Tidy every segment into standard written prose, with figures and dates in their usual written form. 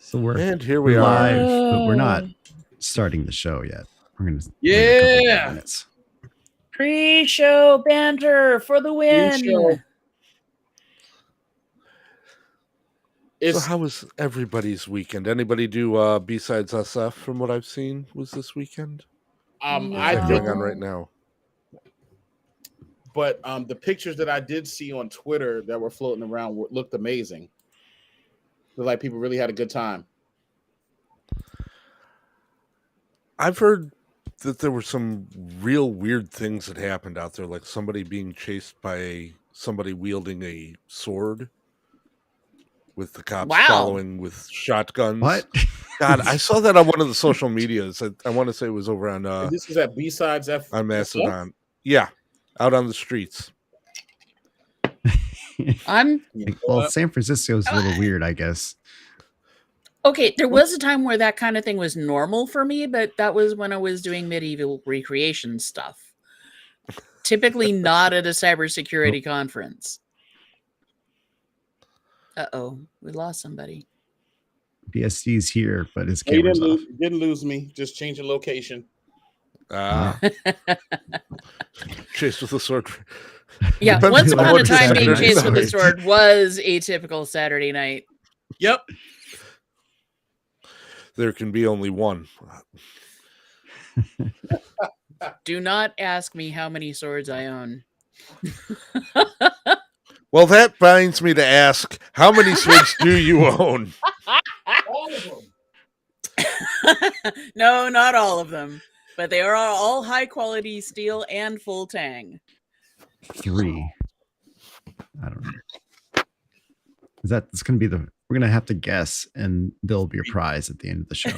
So and here we are live, but we're not starting the show yet. We're gonna wait a couple more minutes. Pre-show banter for the win. Pre-show. So how was everybody's weekend? Anybody do besides SF from what I've seen was this weekend? I going on right now. But the pictures that I did see on Twitter that were floating around looked amazing. Looked like people really had a good time. I've heard that there were some real weird things that happened out there, like somebody being chased by somebody wielding a sword with the cops following with shotguns. What? God, I saw that on one of the social medias. I want to say it was over on this is at B-Sides F on Mastodon. Yeah, out on the streets. Well, San Francisco's a little weird, I guess. Okay, there was a time where that kind of thing was normal for me, but that was when I was doing medieval recreation stuff. Typically not at a cybersecurity conference. Uh-oh, we lost somebody. BSD's here, but his camera's off. Didn't lose me. Just change the location. Chased with a sword. Yeah, once upon a time being chased with a sword was a typical Saturday night. Yep. There can be only one. Do not ask me how many swords I own. Well, that binds me to ask, how many swords do you own? All of them. No, not all of them. But they are all high quality steel and full tang. 3. I don't know. It's going to be we're going to have to guess, and there'll be a prize at the end of the show.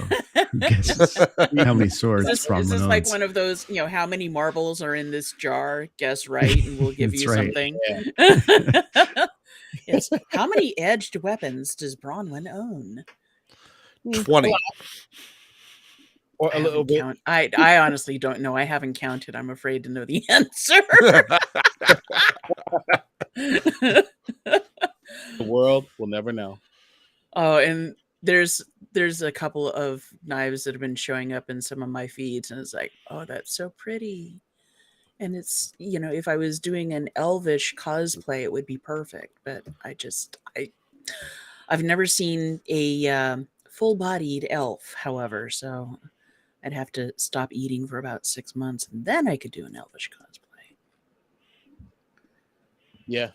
Who guesses how many swords is this like one of those, how many marbles are in this jar? Guess right, and we'll give you something. Yeah. Yes. How many edged weapons does Bronwyn own? 20. Or a little bit. I honestly don't know. I haven't counted. I'm afraid to know the answer. The world will never know. Oh, and there's a couple of knives that have been showing up in some of my feeds, and it's like, oh, that's so pretty. And it's, if I was doing an elvish cosplay, it would be perfect. But I've never seen a full-bodied elf, however, so I'd have to stop eating for about 6 months, and then I could do an elvish cosplay. Yeah.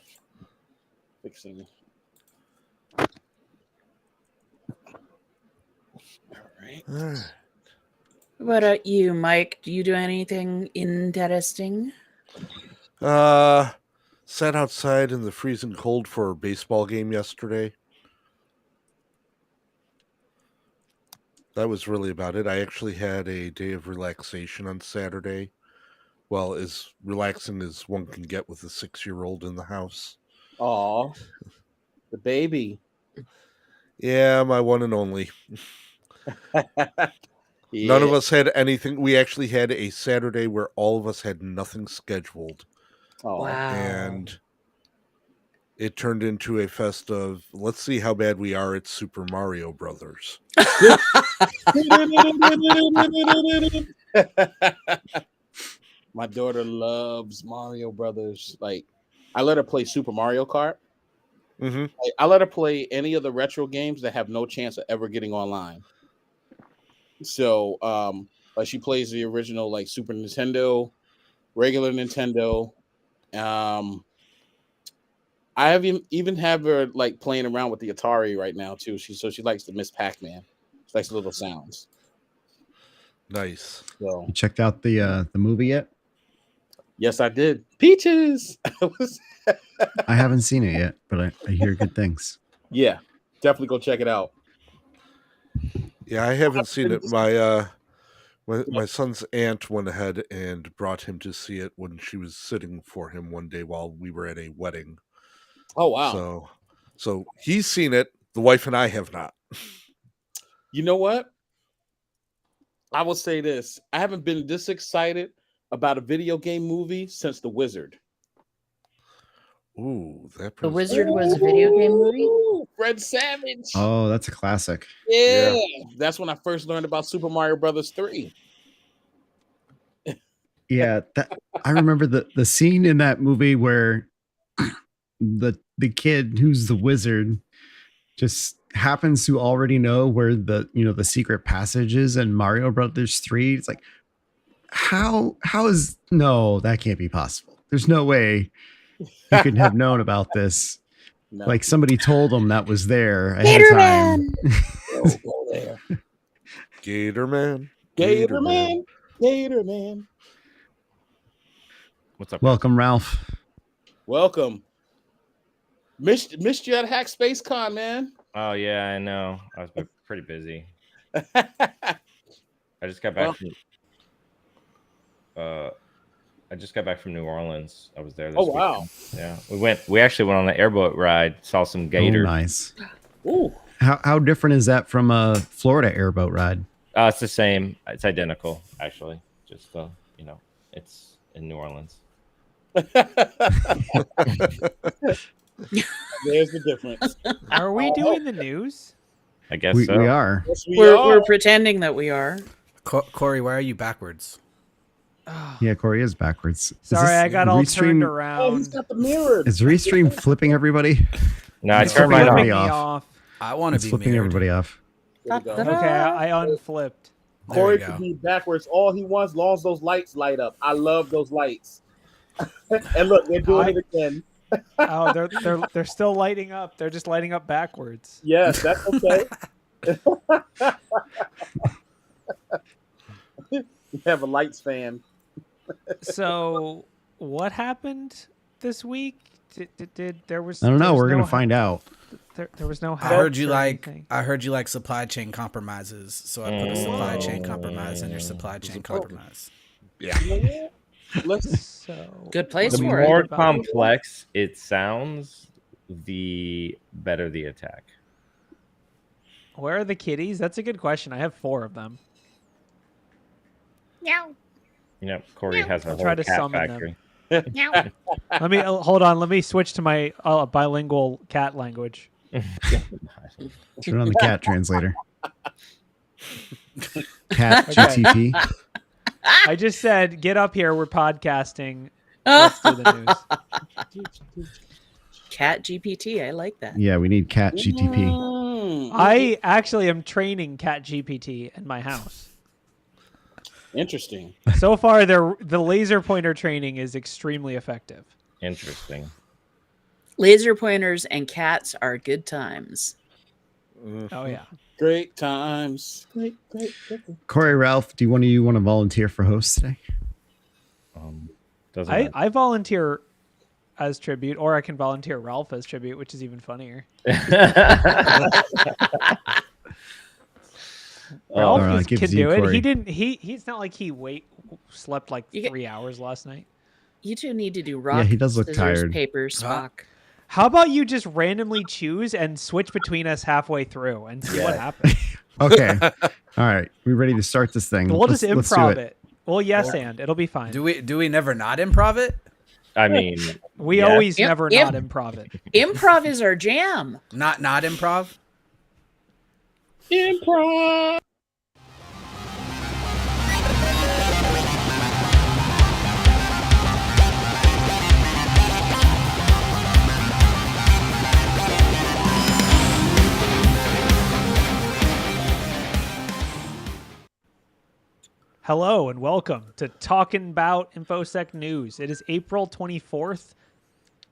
Fixing. All right. What about you, Mike? Do you do anything interesting? Sat outside in the freezing cold for a baseball game yesterday. That was really about it. I actually had a day of relaxation on Saturday. Well, as relaxing as one can get with a 6-year-old in the house. Aw, the baby. Yeah, my one and only. Yeah. None of us had anything. We actually had a Saturday where all of us had nothing scheduled. Oh, wow. And it turned into a fest of, let's see how bad we are at Super Mario Brothers. My daughter loves Mario Brothers. Like, I let her play Super Mario Kart. Mm-hmm. Like, I let her play any of the retro games that have no chance of ever getting online. So, like, she plays the original, like, Super Nintendo, regular Nintendo. I have even have her like playing around with the Atari right now too. She likes the Miss Pac-Man. She likes the little sounds. Nice. So, you checked out the movie yet? Yes, I did. Peaches. I haven't seen it yet, but I hear good things. Yeah, definitely go check it out. Yeah, I haven't seen it. My son's aunt went ahead and brought him to see it when she was sitting for him one day while we were at a wedding. Oh, wow. So he's seen it. The wife and I have not. You know what? I will say this. I haven't been this excited about a video game movie since The Wizard. Ooh, The Wizard was a video game movie? Fred Savage. Oh, that's a classic. Yeah. That's when I first learned about Super Mario Brothers 3. Yeah, I remember the scene in that movie where the kid who's the wizard just happens to already know where the secret passage is in Mario Brothers 3. It's like, how is no, that can't be possible. There's no way he could have known about this. No. Like somebody told him that was there ahead of time. Go there. Gator Man. Gator Man. Gator Man. What's up? Welcome, Ralph. Welcome. Missed you at Hack Space Con, man. Oh yeah, I know. I was pretty busy. I just got back from New Orleans. I was there this weekend. Wow. Yeah. We actually went on an airboat ride, saw some gator. Oh, nice. Ooh. How different is that from a Florida airboat ride? It's the same. It's identical, actually. Just it's in New Orleans. There's the difference. Are we doing the news? I guess We so. are. Yes, We're pretending that we are. Corey, why are you backwards? Oh, Yeah, Corey is backwards. Is sorry, this I got all Restream- turned Oh, he's around. got the mirror. Is Restream flipping everybody? No, I It's turned flipping mine everybody off. Me off. I want to It's be flipping mirrored. everybody off. There we go. Okay, I unflipped. There Corey we could go. be backwards all he wants, as long as those lights light up. I love those lights. And look, they're doing it again. Oh, they're still lighting up. They're just lighting up backwards. Yes, that's okay. You have a lights fan. So, what happened this week? Did there was? I don't know. there was We're no gonna find out. There was no. I heard hacks you or like. anything. I heard you like supply chain compromises, so I put a supply chain compromise in your supply chain compromise. Yeah. Let's So Good place The for more it. complex it sounds, the better the attack. where are the kitties? That's a good question. I have 4 of them. Corey has a I'll whole try to cat summon them. factory. Let me hold on. Let me switch to my bilingual cat language. Turn on the cat translator. Cat Okay. GTP. I just said, get up here. We're podcasting. Let's do the news. Cat GPT. I like that. Yeah, we need cat GTP. I actually am training Cat GPT in my house. Interesting. So far, the laser pointer training is extremely effective. Interesting. Laser pointers and cats are good times. Oh yeah. Great times. Great. Corey, Ralph, do you want to volunteer for host today? Doesn't I, matter. I volunteer as tribute, or I can volunteer Ralph as tribute, which is even funnier. Ralph no, it can gives do you it. Corey. He didn't. He's not like he slept like You get- 3 hours last night. You two need to do rock, he does look scissors, tired. paper, Spock. How about you just randomly choose and switch between us halfway through and see what happens? Okay. All right. We ready to start this thing? We'll just Let's do improv it. Well, yes, and it'll be fine. Do we never not improv it? I mean, We yeah. always Imp- never imp- not improv it. Improv is our jam. Not improv. Improv. Hello and welcome to Talkin Bout InfoSec News. It is April 24th.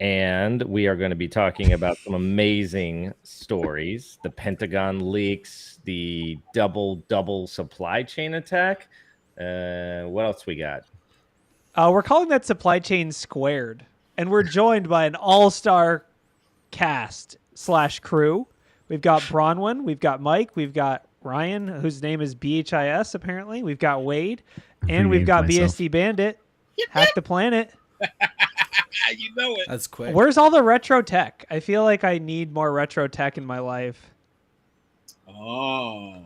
and we are going to be talking about some amazing stories: the Pentagon leaks, the double supply chain attack. What else we got? We're calling that supply chain squared, and we're joined by an all-star cast / crew. We've got Bronwyn, we've got Mike, we've got Ryan, whose name is BHIS apparently. We've got Wade, and we've got myself. BSD Bandit. Hack the Planet. You know it. That's quick. Where's all the retro tech? I feel like I need more retro tech in my life. Oh.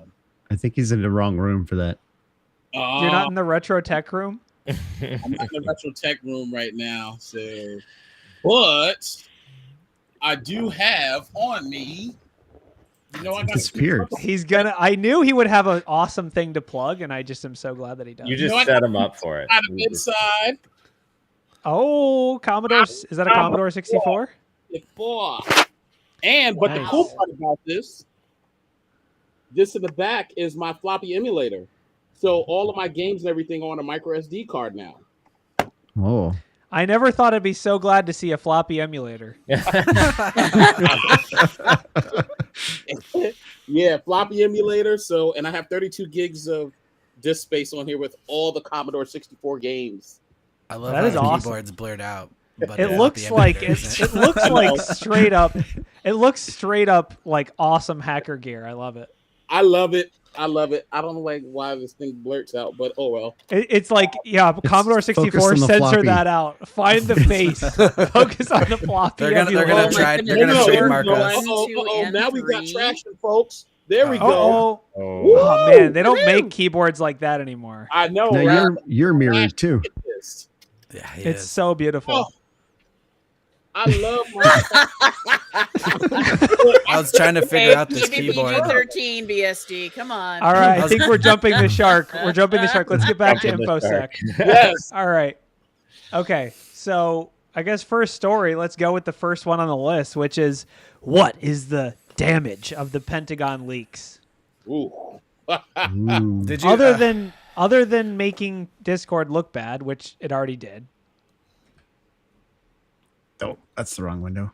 I think he's in the wrong room for that. You're not in the retro tech room? I'm in the retro tech room right now, so but I do have on me You know, I got Disappeared. He's gonna. I knew he would have an awesome thing to plug, and I just am so glad that he does. You just know, I set him up for it. out of inside. Oh, Commodore. Is that a Commodore 64? Before. And but the Nice. cool part about this in the back is my floppy emulator. So all of my games and everything are on a micro SD card now. Oh, I never thought I'd be so glad to see a floppy emulator. Yeah, floppy emulator. So, and I have 32 gigs of disk space on here with all the Commodore 64 games. I love That how is the awesome. keyboard's blurred out. But It the looks floppy like emulator isn't. it looks I like know. straight up. It looks straight up like awesome hacker gear. I love it. I love it. I love it. I don't know why this thing blurts out, but oh well. It's like, yeah, Commodore focus 64, on the censor floppy. that out. Find the face. Focus on the floppy. They're gonna emulator. try. goodness. They're gonna No, trademark no, us. no. 2 and Now we got 3. traction, folks. There we go. Oh, Oh. oh man, they don't make keyboards like that anymore. I know. now right? you're mirrored too. Yes. Yeah, he It's is. so beautiful. Oh, I love my. I was trying to figure out this Give me keyboard. PG-13 BSD. Come on. All right, I was- think we're jumping the shark. We're jumping the shark. Let's get back to Jumping the InfoSec. Yes. All right. Okay, so I guess first story, let's go with the first one on the list, which is what is the damage of the Pentagon leaks? Ooh. Ooh. Did you? Other than making Discord look bad, which it already did. Oh, that's the wrong window.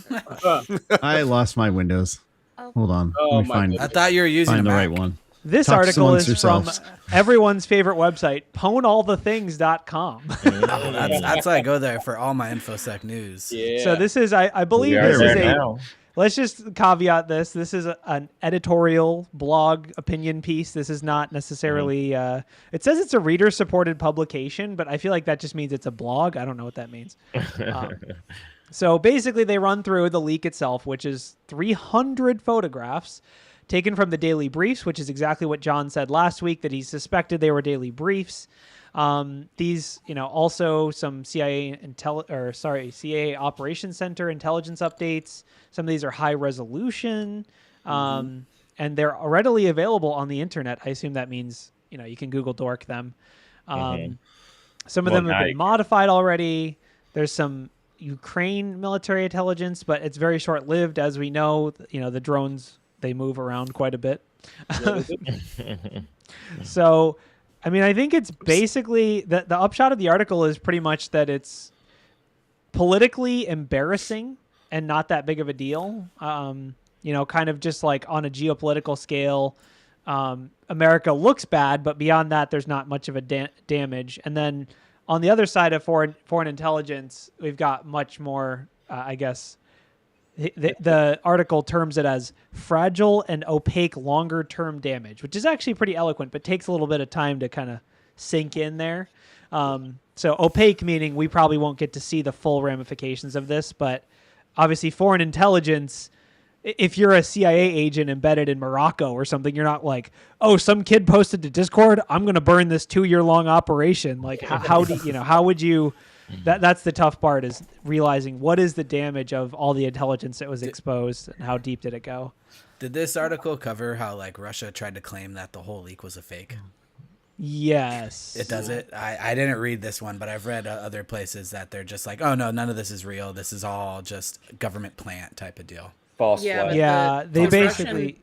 Uh, I lost my windows. Oh. Hold on. Oh, Let me my find, goodness. I thought you were using find a the Mac. right one. This Talk article amongst is from yourselves. everyone's favorite website, pwnallthethings.com. That's why I go there for all my InfoSec news. yeah. So this is, I believe We are this is there a, now. let's just caveat this. This is an editorial blog opinion piece. This is not necessarily, it says it's a reader supported publication, but I feel like that just means it's a blog. I don't know what that means. So basically they run through the leak itself, which is 300 photographs taken from the daily briefs, which is exactly what John said last week, that he suspected they were daily briefs. These, also some CIA Operations Center intelligence updates. Some of these are high resolution, and they're readily available on the internet. I assume that means, you can Google dork them. Some of them have been modified already. There's some Ukraine military intelligence, but it's very short-lived. As we know, the drones, they move around quite a bit. So, I think it's basically the upshot of the article is pretty much that it's politically embarrassing and not that big of a deal. Kind of just like on a geopolitical scale, America looks bad, but beyond that, there's not much of a damage. And then on the other side of foreign intelligence, we've got much more, I guess. The article terms it as fragile and opaque longer-term damage, which is actually pretty eloquent, but takes a little bit of time to kind of sink in there. So opaque meaning we probably won't get to see the full ramifications of this, but obviously foreign intelligence, if you're a CIA agent embedded in Morocco or something, you're not like, oh, some kid posted to Discord, I'm going to burn this 2-year-long operation. Like how would you... That's the tough part, is realizing what is the damage of all the intelligence that was exposed and how deep did it go. Did this article cover how Russia tried to claim that the whole leak was a fake? Yes. It does it. I didn't read this one, but I've read other places that they're just like, oh no, none of this is real. This is all just government plant type of deal. False Yeah, flag. but Yeah, they the basically...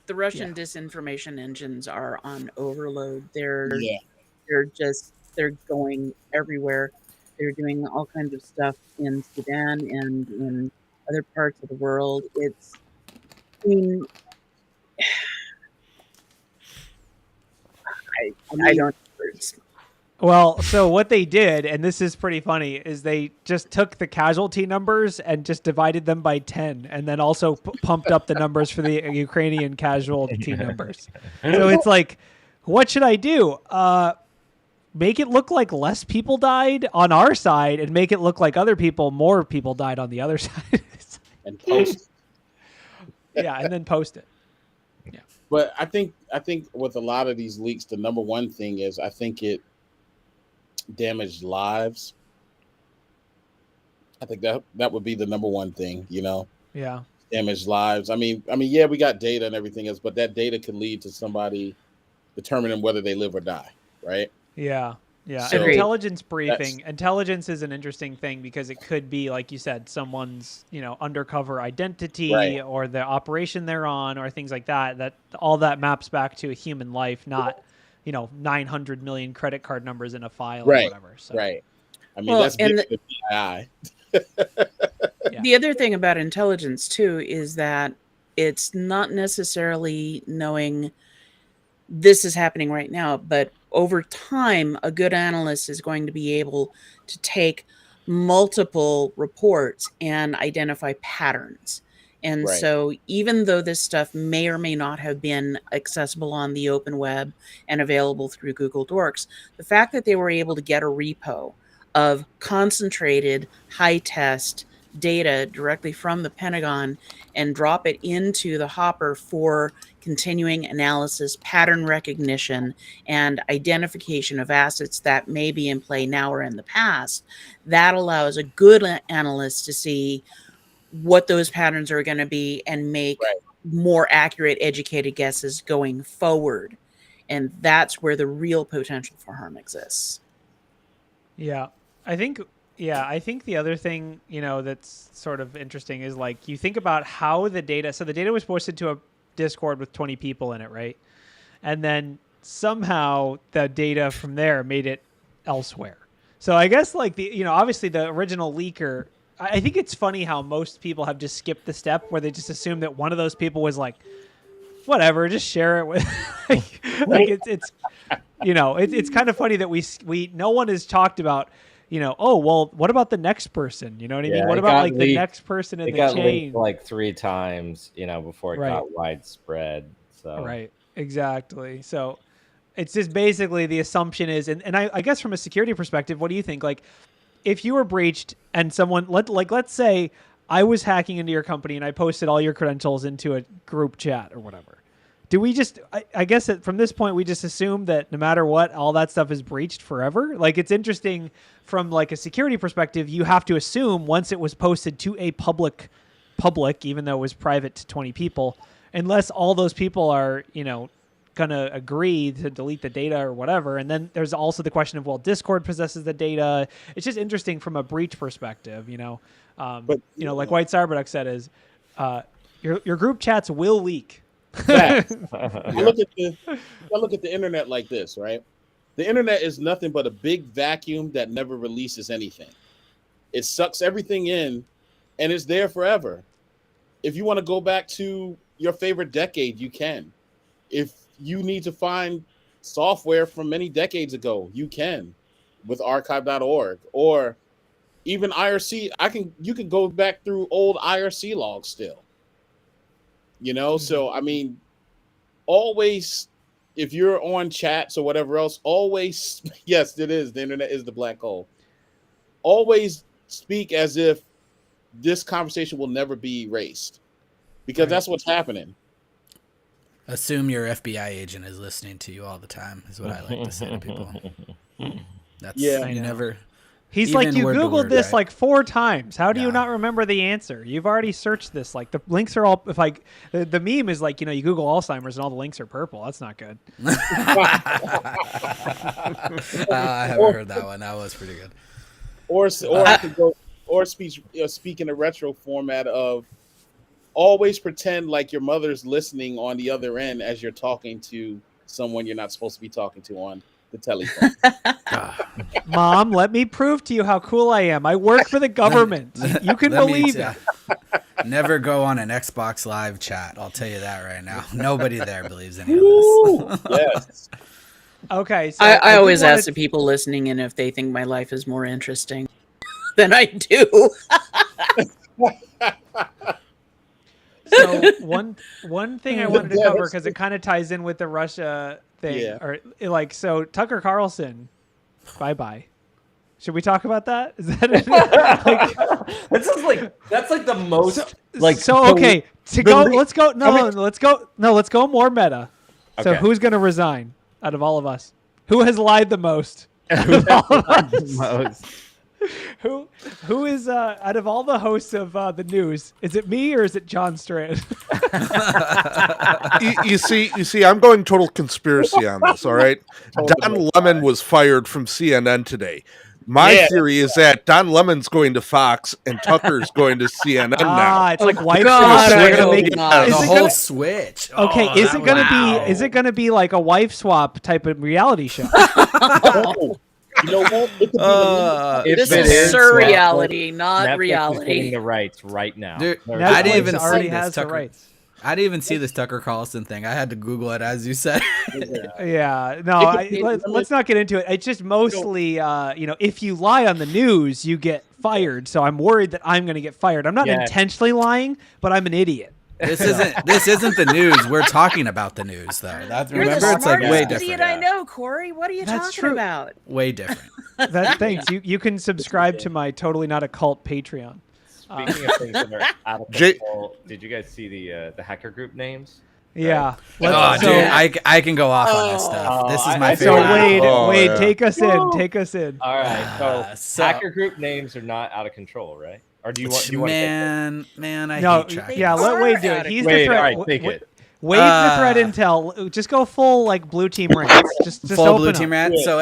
The Russian disinformation engines are on overload. They're going everywhere. They're doing all kinds of stuff in Sudan and in other parts of the world. I don't. Well, so what they did, and this is pretty funny, is they just took the casualty numbers and just divided them by 10, and then also pumped up the numbers for the Ukrainian casualty numbers. So it's like, what should I do? Make it look like less people died on our side, and make it look like more people died on the other side. And post. Yeah, and then post it. But I think with a lot of these leaks, the number one thing is I think it damaged lives. I think that would be the number one thing, Yeah. damaged lives. I mean, yeah, we got data and everything else, but that data could lead to somebody determining whether they live or die, right? Yeah. Yeah. So- and Agreed. intelligence briefing. Intelligence is an interesting thing because it could be, like you said, someone's, undercover identity Right. or the operation they're on or things like that. That all that maps back to a human life, not, 900 million credit card numbers in a file or Right. whatever. So, Right. I mean, Well, that's and big for the PII. Yeah. The other thing about intelligence too is that it's not necessarily knowing this is happening right now, but over time, a good analyst is going to be able to take multiple reports and identify patterns. And Right. so even though this stuff may or may not have been accessible on the open web and available through Google Docs, the fact that they were able to get a repo of concentrated high test data directly from the Pentagon and drop it into the hopper for continuing analysis, pattern recognition, and identification of assets that may be in play now or in the past, that allows a good analyst to see what those patterns are going to be and make Right. more accurate, educated guesses going forward. And that's where the real potential for harm exists. Yeah. I think the other thing, that's sort of interesting is like you think about how the data, so the data was posted to a Discord with 20 people in it, right? And then somehow the data from there made it elsewhere. So I guess like obviously the original leaker, I think it's funny how most people have just skipped the step where they just assume that one of those people was like, whatever, just share it with it's kind of funny that we no one has talked about, oh, well, what about the next person? You know what I mean? Yeah, What it about got like the leaked. next person in It the got chain? leaked like 3 times, before it Right. got widespread. So Right, exactly. So it's just basically the assumption is, and I guess from a security perspective, what do you think? Like, if you were breached and someone, let's say I was hacking into your company and I posted all your credentials into a group chat or whatever. Do we just, I guess that from this point, we just assume that no matter what, all that stuff is breached forever? Like, it's interesting from like a security perspective, you have to assume once it was posted to a public, even though it was private to 20 people, unless all those people are, going to agree to delete the data or whatever. And then there's also the question of, well, Discord possesses the data. It's just interesting from a breach perspective, But like White Cyberduck said is your group chats will leak. Facts. I look at the internet like this, right? The internet is nothing but a big vacuum that never releases anything. It sucks everything in and it's there forever. If you want to go back to your favorite decade, you can. If you need to find software from many decades ago, you can with archive.org or even IRC. You can go back through old IRC logs still. So I mean, always, if you're on chats or whatever else, always, yes, it is. The internet is the black hole. Always speak as if this conversation will never be erased, because that's what's happening. Assume your FBI agent is listening to you all the time is what I like to say to people. That's Yeah. you never. He's Even like, you word to Googled word, this right? like 4 times. How do you Yeah. not remember the answer? You've already searched this. Like the links are all, if like the meme is like, you Google Alzheimer's and all the links are purple. That's not good. I haven't heard that one. That was pretty good. Or I could go or speak in a retro format of always pretend like your mother's listening on the other end as you're talking to someone you're not supposed to be talking to on the telephone. Mom, let me prove to you how cool I am. I work for the government. You can Let me believe tell- it. Never go on an Xbox Live chat. I'll tell you that right now. Nobody there believes any of this. Yes. Okay. So I do always wanna- ask the people listening in if they think my life is more interesting than I do. So one thing I wanted to cover, because it kind of ties in with the Russia thing, Yeah. or like, so Tucker Carlson, bye. Should we talk about that? Is that it? This is like that's like the most like so okay to go. Let's go. I Let's go more meta. So Okay. who's gonna resign out of all of us? Who has lied the most? most. Who is out of all the hosts of the news? Is it me or is it John Strand? You see, I'm going total conspiracy on this. All right, Don Lemon was fired from CNN today. My theory is that Don Lemon's going to Fox and Tucker's going to CNN now. It's like wife God, swap. I They're gonna hope make not. The is it whole gonna- switch. Okay, Oh, is it gonna wow. be? Is it gonna be like a wife swap type of reality show? You know what? It could be If This it is is, surreality, not Netflix is getting reality. the rights right now. Dude, They're I didn't Netflix even already see this has the Tucker. rights. I didn't even see this Tucker Carlson thing. I had to Google it as you said. Yeah, no, let's not get into it. It's just mostly, if you lie on the news, you get fired. So I'm worried that I'm going to get fired. I'm not Yeah. intentionally lying, but I'm an idiot. This isn't the news. We're talking about the news, though. You're Remember, the it's like smartest way idiot different. I know, Corey. What are you That's talking true. about? Way different. Thanks. You can subscribe to my Totally Not a Cult Patreon. Speaking of things that are out of Jay- control, did you guys see the hacker group names? Yeah. Oh, So- dude, I can go off on this stuff. This is my So favorite. Wade, yeah. take us in. Take us in. All right, So- hacker group names are not out of control, right? Or do you want? Do you want Man, I No, hate tracking. yeah, let Wade do it. He's the Wade, threat. all right, take it. Wade's the threat intel. Just go full like blue team rants. Just full open blue up. team rant. So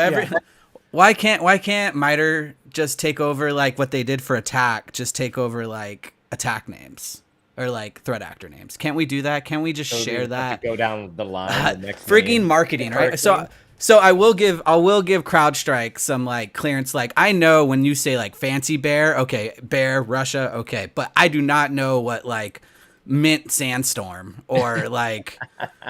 why can't MITRE just take over like what they did for attack? Just take over like attack names or like threat actor names. Can't we do that? Can't we just share that? Go down the line. The next Freaking name. marketing, right? Marketing. So I will give CrowdStrike some like clearance. Like I know when you say like fancy bear, okay, bear Russia, okay, but I do not know what like mint sandstorm or like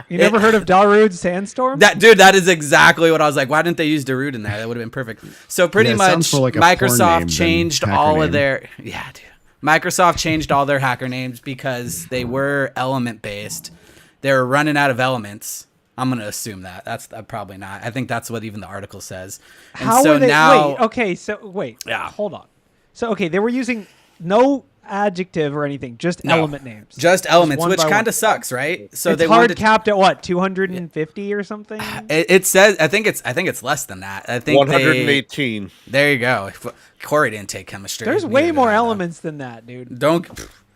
You never heard of Darude Sandstorm? that, dude. That is exactly what I was like. Why didn't they use Darude in there? That would have been perfect. So pretty Yeah, it sounds much more like a porn name Microsoft than changed hacker all of name. their dude. Microsoft changed all their hacker names because they were element based. They were running out of elements. I'm gonna assume that. That's probably not. I think that's what even the article says. And How so were they? now, Wait, okay, so wait. Yeah. Hold on. So okay, they were using no adjective or anything, just No. element names. just elements, one which by kind one. of sucks, right? So It's they hard wanted to, capped at what, 250 or something? it says I think it's less than that. I think 118. there you go. Corey didn't take chemistry. There's Neither way did more I, though. elements than that, dude. Don't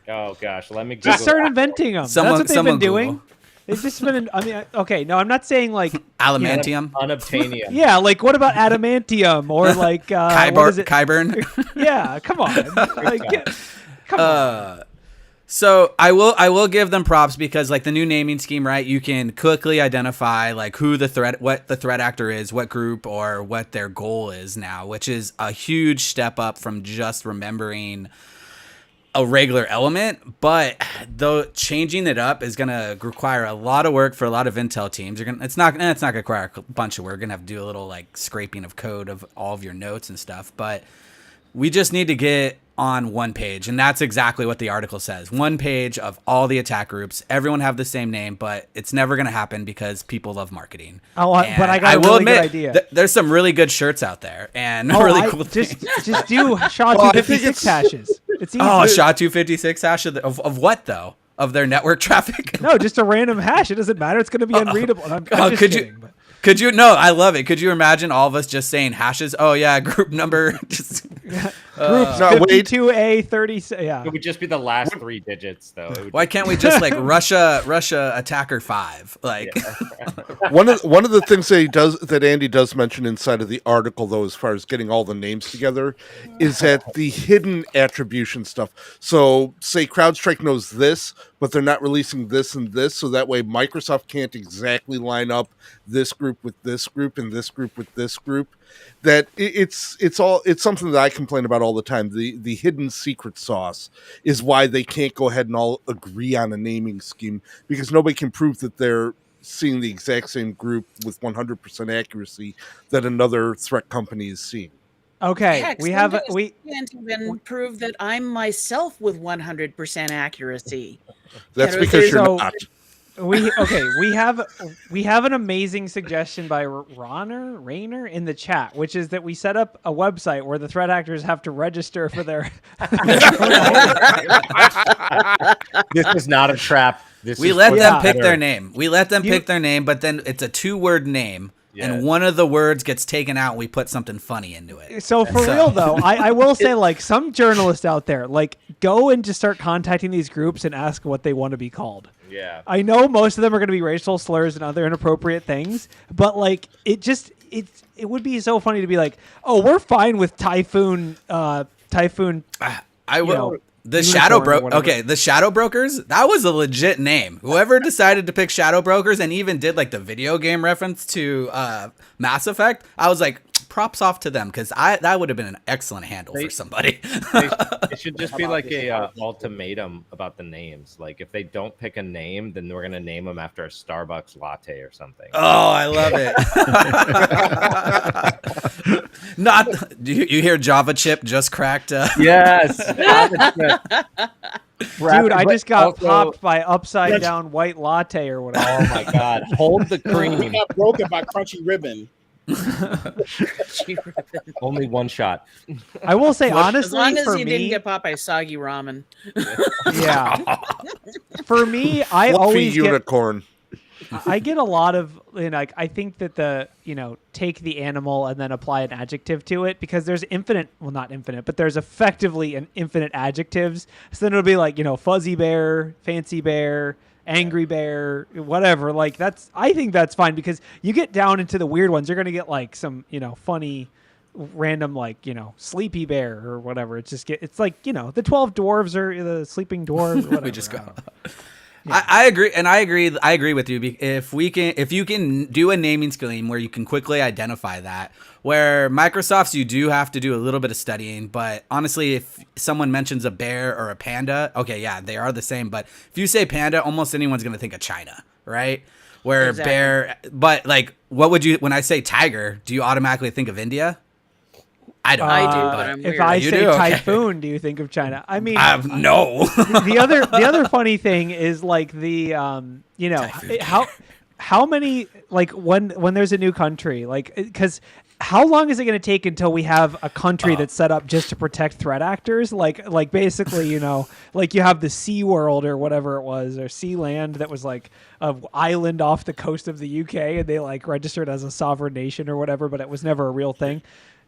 Oh gosh, let me Google Just start that. inventing them. Someone- That's what they've someone been doing. Google. They've just been. I mean, okay, no, I'm not saying like. adamantium, Unobtainium. Yeah, like what about adamantium or like what is it? Kyburn. Yeah, come on, like, come on. So I will give them props because like the new naming scheme, right? You can quickly identify like what the threat actor is, what group or what their goal is now, which is a huge step up from just remembering a regular element. But though changing it up is gonna require a lot of work for a lot of intel teams. It's not gonna require a bunch of work. You're gonna have to do a little like scraping of code of all of your notes and stuff, but we just need to get on one page, and that's exactly what the article says. One page of all the attack groups. Everyone have the same name, but it's never going to happen because people love marketing. Oh, but And I got a really good idea. There's some really good shirts out there and Oh, really cool just things. just do SHA Well, I think 256 it's- hashes. It's easy. Oh, SHA-256 hash of what though? Of their network traffic? No, just a random hash. It doesn't matter. It's going to be unreadable. I'm just could kidding, you? but- Could you? No, I love it. Could you imagine all of us just saying hashes? Oh yeah, group number. Just, Groups No, wait. 52A 30. Yeah. It would just be the last three digits, though. It would why can't we just like Russia attacker 5? Like, One of the things that Andy does mention inside of the article, though, as far as getting all the names together, is that the hidden attribution stuff. So, say CrowdStrike knows this, but they're not releasing this and this, so that way Microsoft can't exactly line up this group with this group and this group with this group. That it's something that I complain about all the time. The hidden secret sauce is why they can't go ahead and all agree on a naming scheme, because nobody can prove that they're seeing the exact same group with 100% accuracy that another threat company is seeing. Okay. Heck, We have sometimes we can't even prove that I'm myself with 100% accuracy. That's Yeah, because you're so- not. we have an amazing suggestion by Rayner in the chat, which is that we set up a website where the threat actors have to register for their. This is not a trap. we is let for them the pick better. their name. We let them You- pick their name, but then it's a 2-word name. and one of the words gets taken out, and we put something funny into it. So for real though, I will say, like, some journalists out there, like, go and just start contacting these groups and ask what they want to be called. Yeah. I know most of them are going to be racial slurs and other inappropriate things, but like, it would be so funny to be like, oh, we're fine with Typhoon. I you will. know, The unicorn Shadow or whatever. Okay, the Shadow Brokers, that was a legit name. Whoever decided to pick Shadow Brokers and even did like the video game reference to Mass Effect, I was like, props off to them, because that would have been an excellent handle for somebody. It should just be like a ultimatum about the names. Like, if they don't pick a name, then we're gonna name them after a Starbucks latte or something. Oh, I love it. Not do you hear Java Chip just cracked? Yes. Dude, I just got Also- popped by upside down white latte or whatever. Oh my god! Hold the He cream. got broken by Crunchy Ribbon. Only one shot. I will say, As honestly, long as for you me, didn't get popped by soggy ramen. yeah. For me, I Fluffy always get unicorn. I get a lot of, like, I think that take the animal and then apply an adjective to it, because there's not infinite, but there's effectively an infinite adjectives. So then it'll be like, fuzzy bear, fancy bear, angry bear, whatever. Like, I think that's fine, because you get down into the weird ones, you're going to get like some, funny random, like, sleepy bear or whatever. It's like, the 12 dwarves or the sleeping dwarves. Whatever. We just go. I agree, and I agree with you. If you can do a naming scheme where you can quickly identify that, where Microsoft's you do have to do a little bit of studying, but honestly, if someone mentions a bear or a panda, okay, yeah, they are the same. But if you say panda, almost anyone's gonna think of China, right? Where Exactly. bear, but like, what would you when I say tiger? Do you automatically think of India? I don't. I do, know, but I'm If weird. I You say do? Okay. typhoon, do you think of China? I mean, no. the other funny thing is, like, the how many, like, when there's a new country, like, because how long is it going to take until we have a country that's set up just to protect threat actors? Like basically, like, you have the Sea World or whatever it was, or Sea Land, that was like an island off the coast of the UK, and they like registered as a sovereign nation or whatever, but it was never a real thing.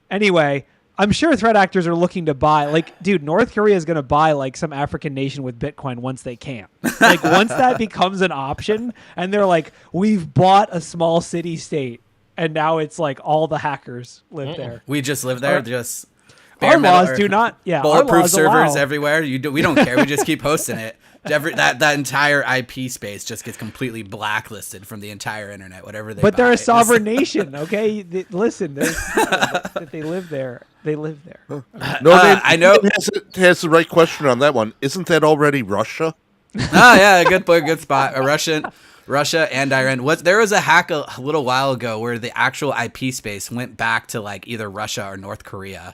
Anyway, I'm sure threat actors are looking to buy, like, dude, North Korea is going to buy like some African nation with Bitcoin once they can. Like, once that becomes an option, and they're like, we've bought a small city state, and now it's like all the hackers live there. We just live there, just Our bare metal laws or do not. Yeah, our bulletproof laws servers allow. everywhere. We don't care. We just keep hosting it. That entire IP space just gets completely blacklisted from the entire internet. Whatever they. But they're buy. a sovereign nation, okay? Listen, there's that they live there. They live there. No, I know. has the right question on that one. Isn't that already Russia? Oh yeah, good point, good spot. Russia and Iran. There was a hack a little while ago where the actual IP space went back to like either Russia or North Korea.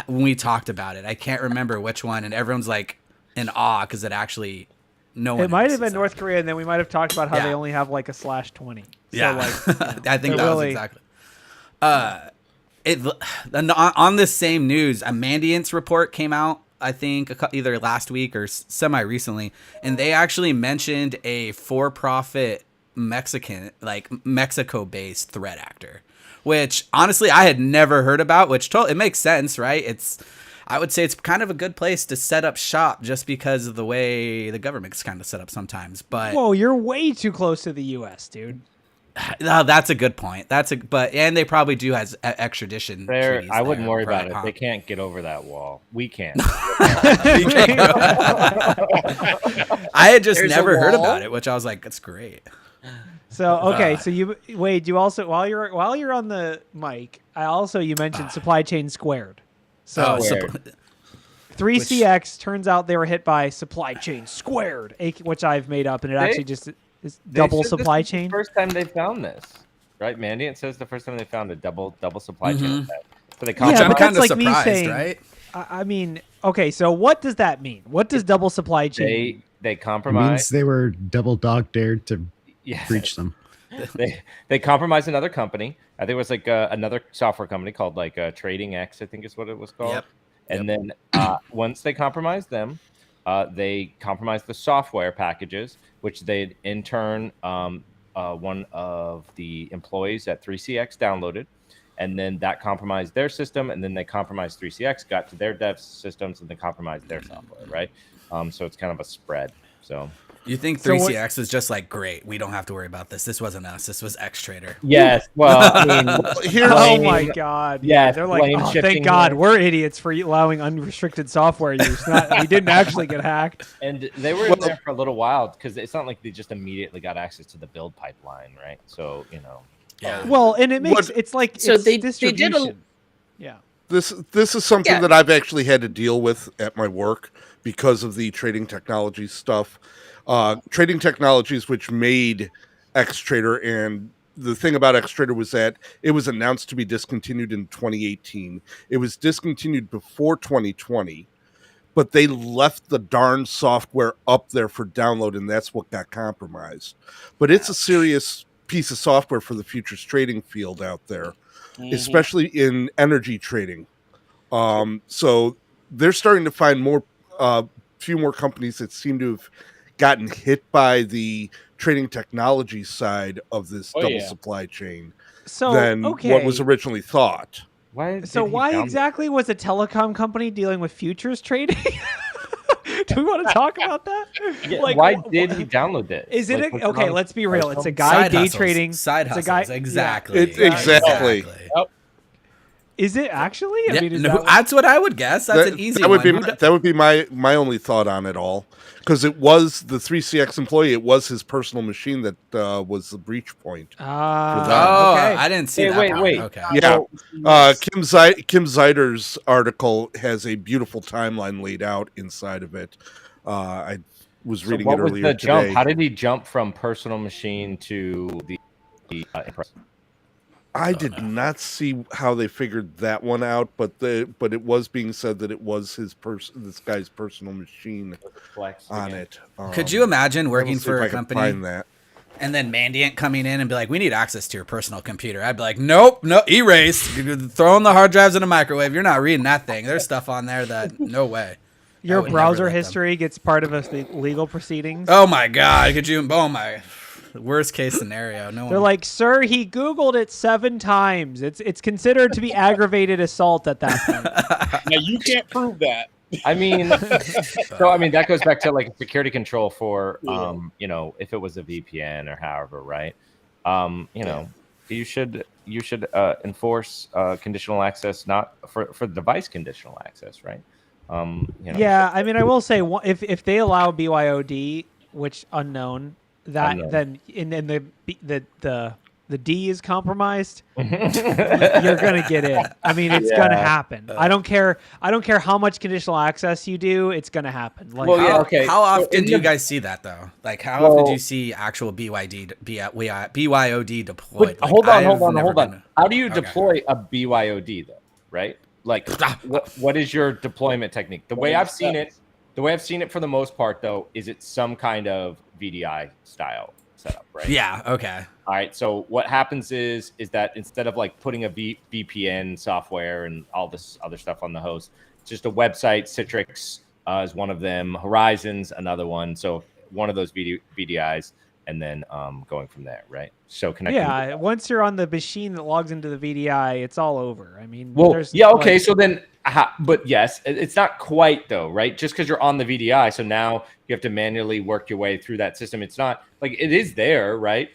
When we talked about it, I can't remember which one, and everyone's like in awe because it actually no one. It might have notices been that. North Korea, and then we might have talked about how Yeah. they only have like a /20. So, Yeah, like, I think they that was really- exactly. On this same news, a Mandiant's report came out, I think either last week or semi recently, and they actually mentioned a for-profit Mexico-based threat actor, which honestly I had never heard about. Which it makes sense, right? I would say it's kind of a good place to set up shop just because of the way the government's kind of set up sometimes. But whoa, you're way too close to the U.S., dude. no, that's a good point. And they probably do has extradition. treaties I wouldn't there, worry right, about it. huh? They can't get over that wall. We can't. You can't go- I had just There's a never heard wall? about it, which I was like, that's great. So okay, so Wade, you also while you're on the mic, you mentioned supply chain squared. So Squared. 3CX turns out they were hit by supply chain squared, which I've made up, and it actually just is They double said this supply is chain. The first time they found this, right? Mandiant says the first time they found a double supply chain attack. So they Yeah, I'm but kind that's of like me surprised, saying- right? I mean, okay, so what does that mean? What does double supply chain mean? They It means compromised. they were double dog dared to Yeah. breach them. They compromised another company. I think it was like another software company called like Trading X, I think is what it was called. Yep. And then once they compromised them, they compromised the software packages, which they'd in turn one of the employees at 3CX downloaded, and then that compromised their system, and then they compromised 3CX, got to their dev systems, and then compromised their software, right? So it's kind of a spread. So You think So 3CX was just like, great, we don't have to worry about this. This wasn't us. This was X-Trader. yes, well, I mean, Here's Oh my god! Yeah, they're like, blame oh, shifting thank God, here. we're idiots for allowing unrestricted software use. We didn't actually get hacked. and they were in there for a little while because it's not like they just immediately got access to the build pipeline, right? So Yeah. Well, and it makes it's like So it's they did a- distribution. Yeah. This is something Yeah. that I've actually had to deal with at my work because of the trading technologies stuff. Trading technologies which made X-Trader, and the thing about X-Trader was that it was announced to be discontinued in 2018. It was discontinued before 2020, but they left the darn software up there for download, and that's what got compromised. But it's a serious piece of software for the futures trading field out there, especially in energy trading. So they're starting to find few more companies that seem to have gotten hit by the trading technology side of this double supply chain So than what was originally thought. why? why exactly was a telecom company dealing with futures trading? Do we want to talk about that? Yeah, Like, why did he download this? Is it Like, was okay? on Let's be real. It's a personal- guy Side day hustles. trading. Side it's hustles. a guy. Exactly. Exactly. Is it actually? I Yeah, mean, is no, that what- that's what I would guess. That's an easy that would one. be that would be my only thought on it all, because it was the 3CX employee. It was his personal machine that was the breach point. Oh, okay. I didn't see that. Wait, part. wait. Okay. Yeah, Kim Zeider's article has a beautiful timeline laid out inside of it. I was So reading what it was earlier the today. jump? How did he jump from personal machine to the Impress? I did not see how they figured that one out, but it was being said that it was this guy's personal machine Flex on again. it. Could you imagine I will working see for if I a can company find that. and then Mandiant coming in and be like, "We need access to your personal computer"? I'd be like, "Nope, no, erase. Throwing the hard drives in a microwave. You're not reading that thing. There's stuff on there that no way." Your I would never browser let them. history gets part of a legal proceedings. Oh my god! Could you? Oh my. Worst case scenario. No They're one. like, sir, he Googled it 7 times. It's considered to be aggravated assault at that point. Now you can't prove that. I mean, so I mean that goes back to like security control for if it was a VPN or however, right? You should enforce conditional access, not for device conditional access, right? Yeah, I mean, I will say if they allow BYOD, which unknown, then the D is compromised, you're gonna get in. I mean, it's gonna happen. I don't care how much conditional access you do. It's gonna happen. Like, Well, yeah, okay. How So often in do you the- guys see that though? Like, how often do you see actual BYOD deployed? But Like, hold I've on. never been- How do you Okay. deploy a BYOD though? Right? Like, what is your deployment technique? The way I've seen it for the most part though, is it's some kind of VDI style setup, right? Yeah. Okay. All right. So what happens is that instead of like putting a VPN software and all this other stuff on the host, it's just a website. Citrix is one of them. Horizon's another one. So one of those VDIs, and then going from there, right? So connecting. yeah, once you're on the machine that logs into the VDI, it's all over. I mean, Well, there's yeah, okay. like- So then, but yes, it's not quite though, right? Just because you're on the VDI, so now you have to manually work your way through that system. It's not like it is there, right?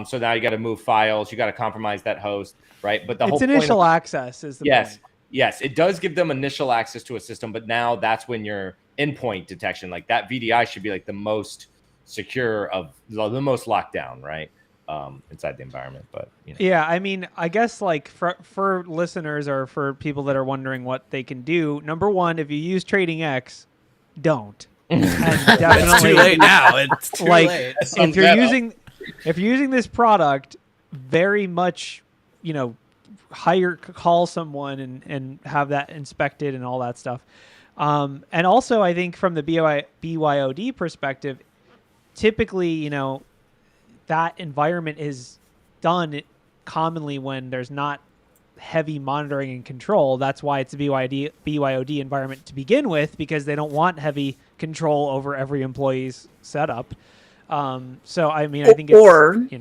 So now you got to move files, you got to compromise that host, right? But the it's whole point initial of, access is the point. yes, it does give them initial access to a system, but now that's when your endpoint detection, like that VDI, should be like the most secure of the most locked down, right? Inside the environment, but Yeah, I mean, I guess like for listeners or for people that are wondering what they can do, number one, if you use Trading X, don't. And It's definitely too late now. It's too like late. if you're using this product, very much, call someone and have that inspected and all that stuff. And also, I think from the BYOD perspective, typically, that environment is done commonly when there's not heavy monitoring and control. That's why it's a BYOD environment to begin with, because they don't want heavy control over every employee's setup. So, I mean, I think it's,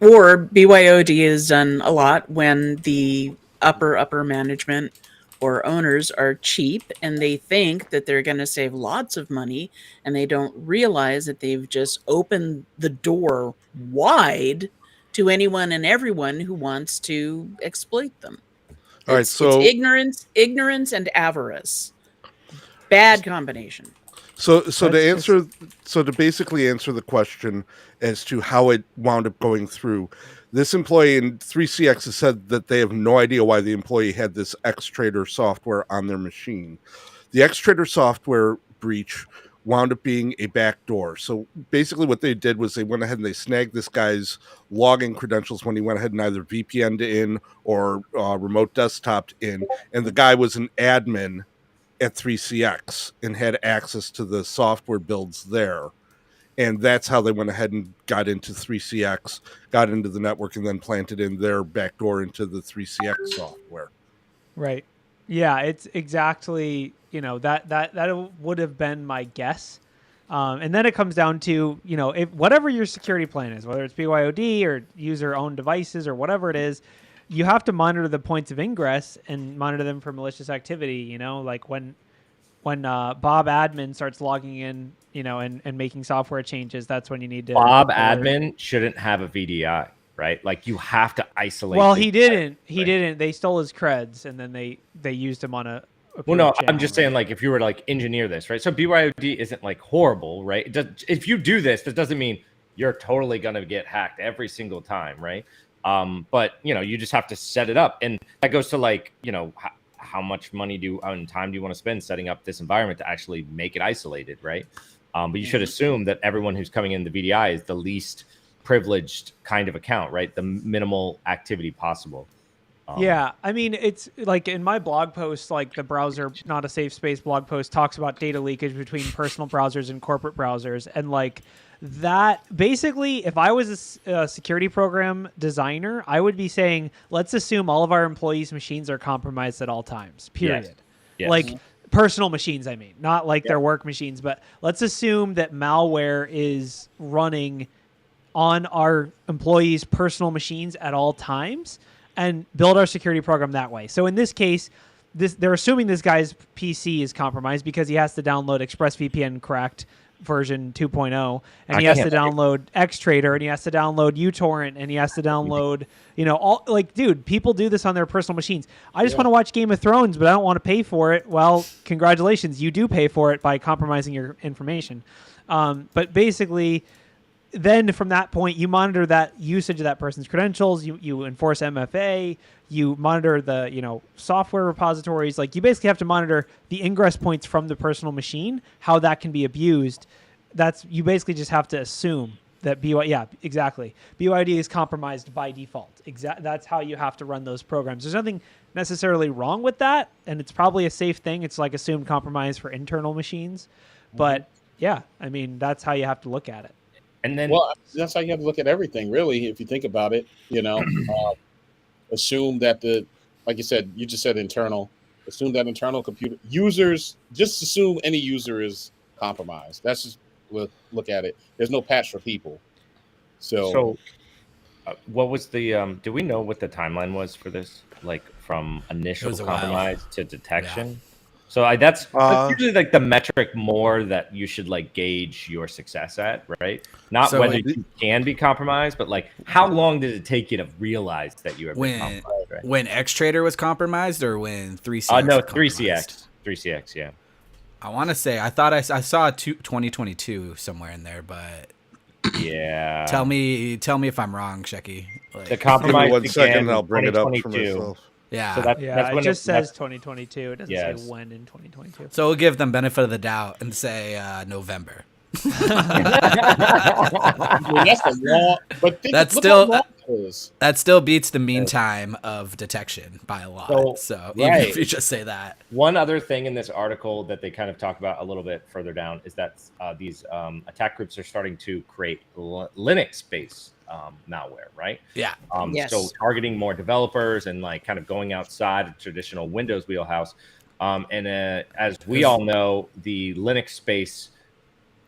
Or BYOD is done a lot when the upper management or owners are cheap and they think that they're going to save lots of money, and they don't realize that they've just opened the door wide to anyone and everyone who wants to exploit them. All right, It's so ignorance and avarice. Bad combination. So That's to basically answer the question as to how it wound up going through, this employee in 3CX has said that they have no idea why the employee had this Xtrader software on their machine. The Xtrader software breach wound up being a backdoor. So basically what they did was they went ahead and they snagged this guy's login credentials when he went ahead and either VPN'd in or remote desktoped in, and the guy was an admin at 3CX and had access to the software builds there. And that's how they went ahead and got into 3CX, got into the network, and then planted in their backdoor into the 3CX software. Right. Yeah, it's exactly, that would have been my guess. And then it comes down to, if whatever your security plan is, whether it's BYOD or user-owned devices or whatever it is, you have to monitor the points of ingress and monitor them for malicious activity. Like when Bob admin starts logging in, and making software changes, that's when you need to. Bob admin shouldn't have a VDI, right? Like you have to isolate. Well, he didn't. He didn't. They stole his creds, and then they used him on a well, no, channel. I'm just saying, like, if you were to like engineer this, right? So BYOD isn't like horrible, right? If you do this, that doesn't mean you're totally going to get hacked every single time, right? But you just have to set it up, and that goes to like, how much money and time do you want to spend setting up this environment to actually make it isolated, right? But you should assume that everyone who's coming in the VDI is the least privileged kind of account, right? The minimal activity possible. Yeah, I mean, it's like in my blog post, like the browser not a safe space blog post talks about data leakage between personal browsers and corporate browsers, and like that basically, if I was a security program designer, I would be saying, let's assume all of our employees' machines are compromised at all times, period. Yes. Like personal machines, I mean, not like their work machines, but let's assume that malware is running on our employees' personal machines at all times, and build our security program that way. So in this case, they're assuming this guy's PC is compromised because he has to download ExpressVPN cracked version 2.0, and he has to download Xtrader, and he has to download uTorrent, and he has to download, all like, dude, people do this on their personal machines. I just want to watch Game of Thrones, but I don't want to pay for it. Well, congratulations, you do pay for it by compromising your information. But basically, then from that point, you monitor that usage of that person's credentials. You enforce MFA. You monitor the software repositories. Like you basically have to monitor the ingress points from the personal machine, how that can be abused. You basically just have to assume that BYOD is compromised by default. That's how you have to run those programs. There's nothing necessarily wrong with that, and it's probably a safe thing. It's like assumed compromise for internal machines, but yeah, I mean that's how you have to look at it. And then, well, that's how you have to look at everything, really. If you think about it, assume that like you said, you just said internal. Assume that internal computer users. Just assume any user is compromised. That's just look at it. There's no patch for people. So what was the? Do we know what the timeline was for this? Like from initial compromise to detection. Yeah. So that's usually like the metric more that you should like gauge your success at, right? Not whether you can be compromised, but like how long did it take you to realize that you were compromised? Right? When Xtrader was compromised, or when 3CX? No, 3CX, yeah. I want to say I thought I saw 2022 somewhere in there, but yeah. Tell me if I'm wrong, Shecky. Like, the compromise. Give me 1 second, I'll bring it up for myself. Yeah, so that's when it just says 2022. It doesn't say when in 2022. So we'll give them benefit of the doubt and say November. That's a long, but that still beats the mean time of detection by a lot. So even if you just say that. One other thing in this article that they kind of talk about a little bit further down is that these attack groups are starting to create Linux-based malware, right? Yeah. Yes. So targeting more developers and like kind of going outside of traditional Windows wheelhouse. And as we all know, the Linux space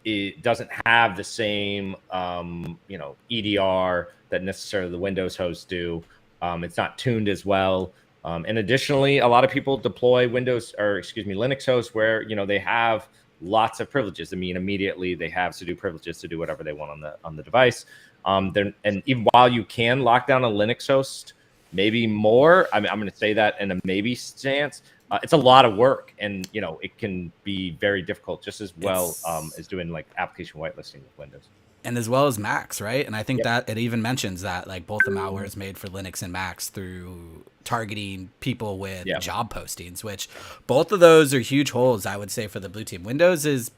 it doesn't have the same, EDR that necessarily the Windows hosts do. It's not tuned as well. And additionally, a lot of people deploy Linux hosts where, they have lots of privileges. I mean, immediately they have sudo privileges to do whatever they want on the device. And even while you can lock down a Linux host, maybe more, I'm going to say that in a maybe stance, it's a lot of work, and it can be very difficult, just as well as doing like application whitelisting with Windows. And as well as Macs, right? And I think that it even mentions that like both the malware is made for Linux and Macs through targeting people with job postings, which both of those are huge holes, I would say, for the blue team. Windows is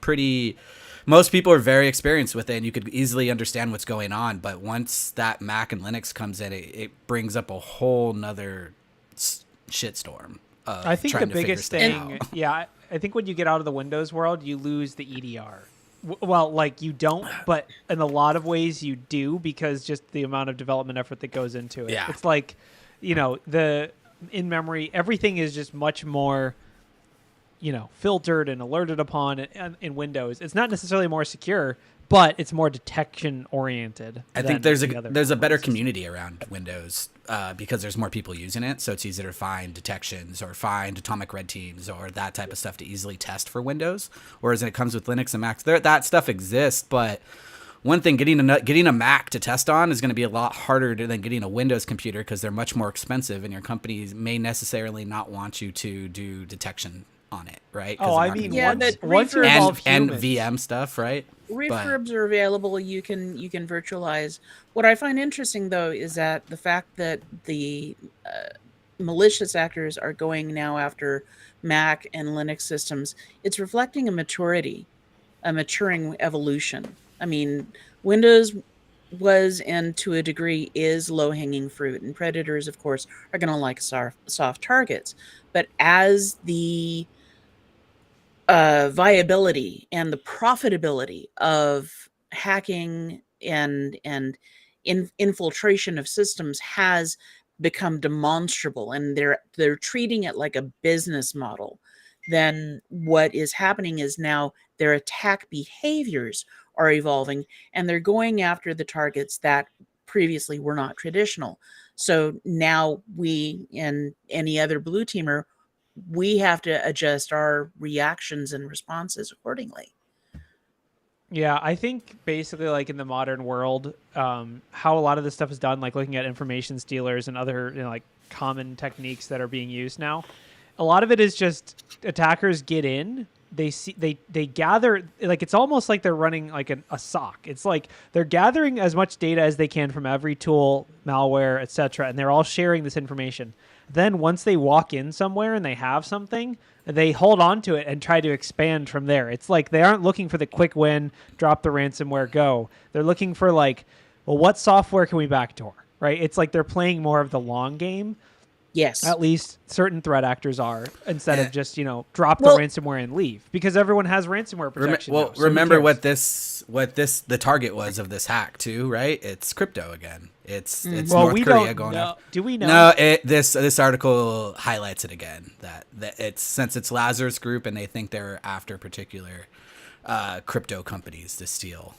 most people are very experienced with it, and you could easily understand what's going on. But once that Mac and Linux comes in, it brings up a whole nother shitstorm. I think the biggest thing, I think when you get out of the Windows world, you lose the EDR. Well, like you don't, but in a lot of ways you do, because just the amount of development effort that goes into it. Yeah. It's like, the in-memory, everything is just much more, filtered and alerted upon in Windows. It's not necessarily more secure, but it's more detection oriented. I think there's a better community around Windows because there's more people using it, so it's easier to find detections or find atomic red teams or that type of stuff to easily test for Windows. Whereas when it comes with Linux and Macs, that stuff exists, but one thing, getting a Mac to test on is going to be a lot harder than getting a Windows computer, because they're much more expensive, and your company may necessarily not want you to do detection on it, right? Oh, I mean, once you're involved and VM stuff, right? Refurbs are available. You can virtualize. What I find interesting, though, is that the fact that the malicious actors are going now after Mac and Linux systems, it's reflecting a maturing evolution. I mean, Windows was, and to a degree is, low-hanging fruit, and predators, of course, are going to like soft targets. But as the viability and the profitability of hacking and infiltration of systems has become demonstrable, and they're treating it like a business model, then what is happening is now their attack behaviors are evolving, and they're going after the targets that previously were not traditional. So now we, and any other blue teamer, we have to adjust our reactions and responses accordingly. Yeah, I think basically, like in the modern world, how a lot of this stuff is done, like looking at information stealers and other like common techniques that are being used now, a lot of it is just attackers get in, they gather, like it's almost like they're running like a SOC. It's like they're gathering as much data as they can from every tool, malware, etc., and they're all sharing this information. Then once they walk in somewhere and they have something, they hold on to it and try to expand from there. It's like they aren't looking for the quick win, drop the ransomware, go. They're looking for like, well, what software can we backdoor, right? It's like they're playing more of the long game. Yes. At least certain threat actors are, instead of just, drop the ransomware and leave, because everyone has ransomware protection. Well, so remember what the target was of this hack too, right? It's crypto again. It's North Korea going after. Do we know? No, this article highlights it again, that it's, since it's Lazarus Group and they think they're after particular crypto companies to steal.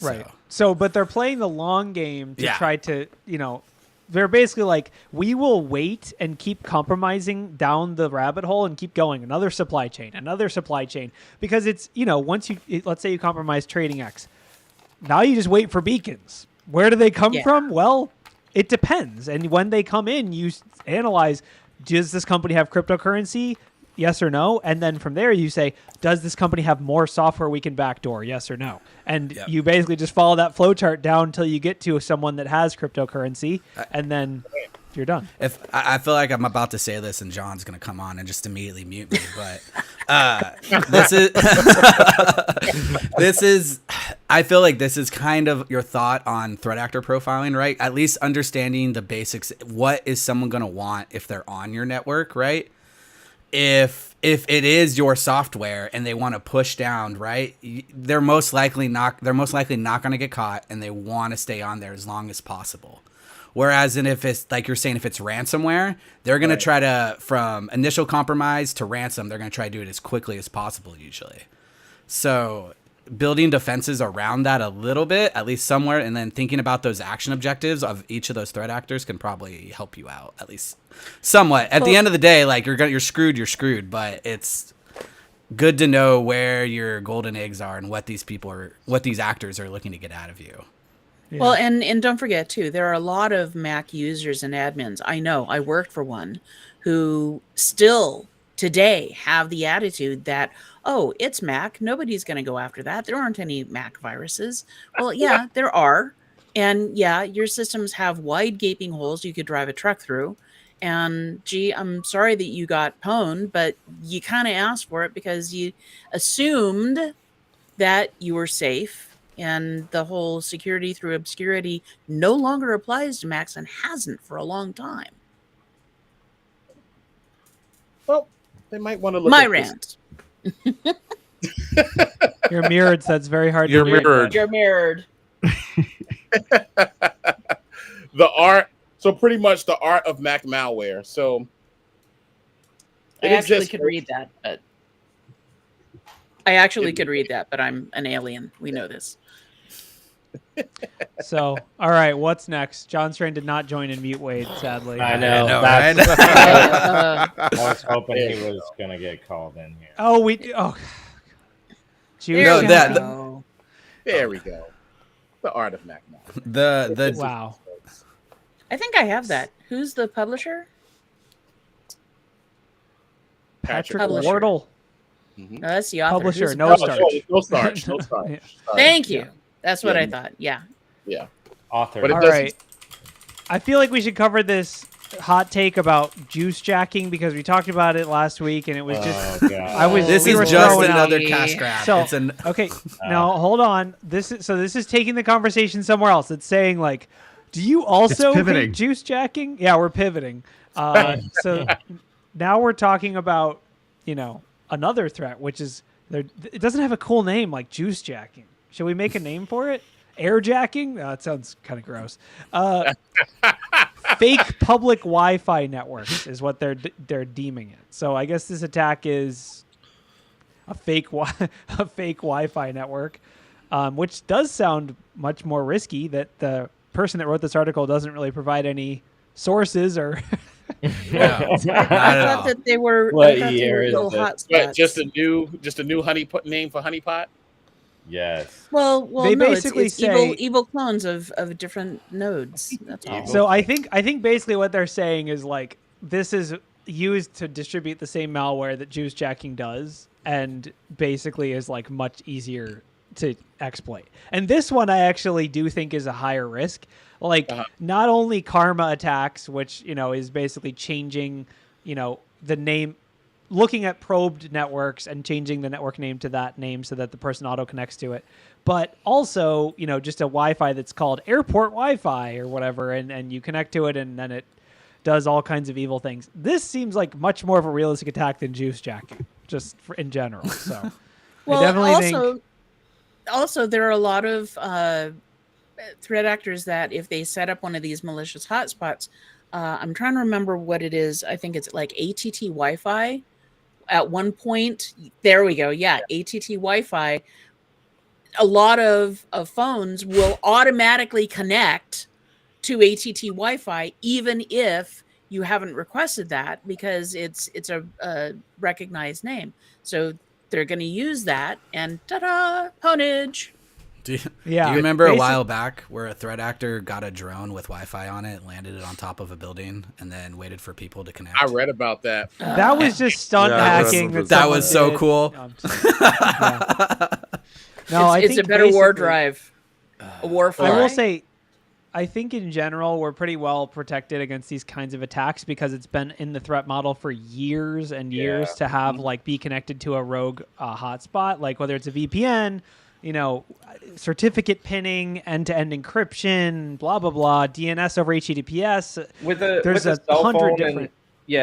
Right. So, but they're playing the long game to try to, they're basically like, we will wait and keep compromising down the rabbit hole and keep going. Another supply chain. Because it's, once let's say you compromise trading X. Now you just wait for beacons. Where do they come from? Well, it depends. And when they come in, you analyze, does this company have cryptocurrency? Yes or no? And then from there you say, does this company have more software we can backdoor? Yes or no? And you basically just follow that flowchart down until you get to someone that has cryptocurrency, and then you're done. If I feel like I'm about to say this and John's going to come on and just immediately mute me, but this is I feel like this is kind of your thought on threat actor profiling, right? At least understanding the basics. What is someone going to want if they're on your network, right? If it is your software and they want to push down, right, they're most likely not going to get caught, and they want to stay on there as long as possible. Whereas, if it's like you're saying, if it's ransomware, they're going to try to, from initial compromise to ransom, they're going to try to do it as quickly as possible usually. So building defenses around that a little bit, at least somewhere, and then thinking about those action objectives of each of those threat actors can probably help you out at least somewhat. At the end of the day, like you're screwed, but it's good to know where your golden eggs are and what these actors are looking to get out of you. Yeah. Well, and don't forget too, there are a lot of Mac users and admins. I know, I worked for one who still today have the attitude that, oh, it's Mac, nobody's going to go after that. There aren't any Mac viruses. Well, yeah, there are. And yeah, your systems have wide gaping holes you could drive a truck through. And gee, I'm sorry that you got pwned, but you kind of asked for it because you assumed that you were safe. And the whole security through obscurity no longer applies to Macs and hasn't for a long time. Well, they might want to look My at this. rant. You're mirrored, so that's very hard You're to read. mirrored. You're mirrored. The art. So pretty much the art of Mac malware. So I it actually exists, could right? read that, but I actually could read that, but I'm an alien. We know this. So, all right, what's next? John Strain did not join in Mute Wade, sadly. I know. right? I was hoping There he you was going to get called in here. Oh, Juice There we that- go. There we go. The art of Mac malware. the wow. I think I have that. Who's the publisher? Patrick Publisher. Wardle. No, that's the author. Publisher, Who's the no publisher? starch. No starch. No starch. Yeah. Sorry. Thank you. Yeah. That's what Yeah. I thought. Yeah. Yeah. Author. But it All doesn't- right. I feel like we should cover this hot take about juice jacking because we talked about it last week and it was just God. I was This we is were just throwing out- another cash grab. So- It's an Okay, now hold on. This is taking the conversation somewhere else. It's saying like, do you also pivoting. hate juice jacking? Yeah, we're pivoting. So now we're talking about another threat, which is it doesn't have a cool name like juice jacking. Should we make a name for it? Air jacking? That sounds kind of gross. Fake public Wi-Fi networks is what they're deeming it. So I guess this attack is a fake Wi-Fi network, which does sound much more risky. That the person that wrote this article doesn't really provide any sources or. yeah, I not at thought all. that they were, What I thought they year were is little this? hot But spots. just a new name for honeypot. Yes. Well, They no, basically it's say- evil clones of different nodes. That's all. So I think basically what they're saying is like this is used to distribute the same malware that juice jacking does, and basically is like much easier to exploit. And this one I actually do think is a higher risk. Like not only karma attacks, which is basically changing the name, looking at probed networks and changing the network name to that name so that the person auto connects to it, but also just a Wi-Fi that's called airport Wi-Fi or whatever, and you connect to it and then it does all kinds of evil things. This seems like much more of a realistic attack than juice jacking, just in general. So Well, I definitely think also there are a lot of threat actors that if they set up one of these malicious hotspots, I'm trying to remember what it is. I think it's like ATT Wi-Fi. At one point, there we go. Yeah, ATT Wi-Fi. A lot of phones will automatically connect to ATT Wi-Fi, even if you haven't requested that, because it's a recognized name. So they're going to use that, and ta-da, pwnage. Do you yeah. remember a Basi- while back where a threat actor got a drone with Wi-Fi on it, landed it on top of a building, and then waited for people to connect? I read about that. That was just stunt Yeah, I hacking. remember That, that someone was so did. cool. No, I'm just- yeah. No, I it's a think better war basically- drive. A war fly. I will say, I think in general we're pretty well protected against these kinds of attacks because it's been in the threat model for years and years to have like be connected to a rogue hotspot, like whether it's a VPN, certificate pinning, end-to-end encryption, blah blah blah, DNS over HTTPS. With There's a a cell 100 phone different.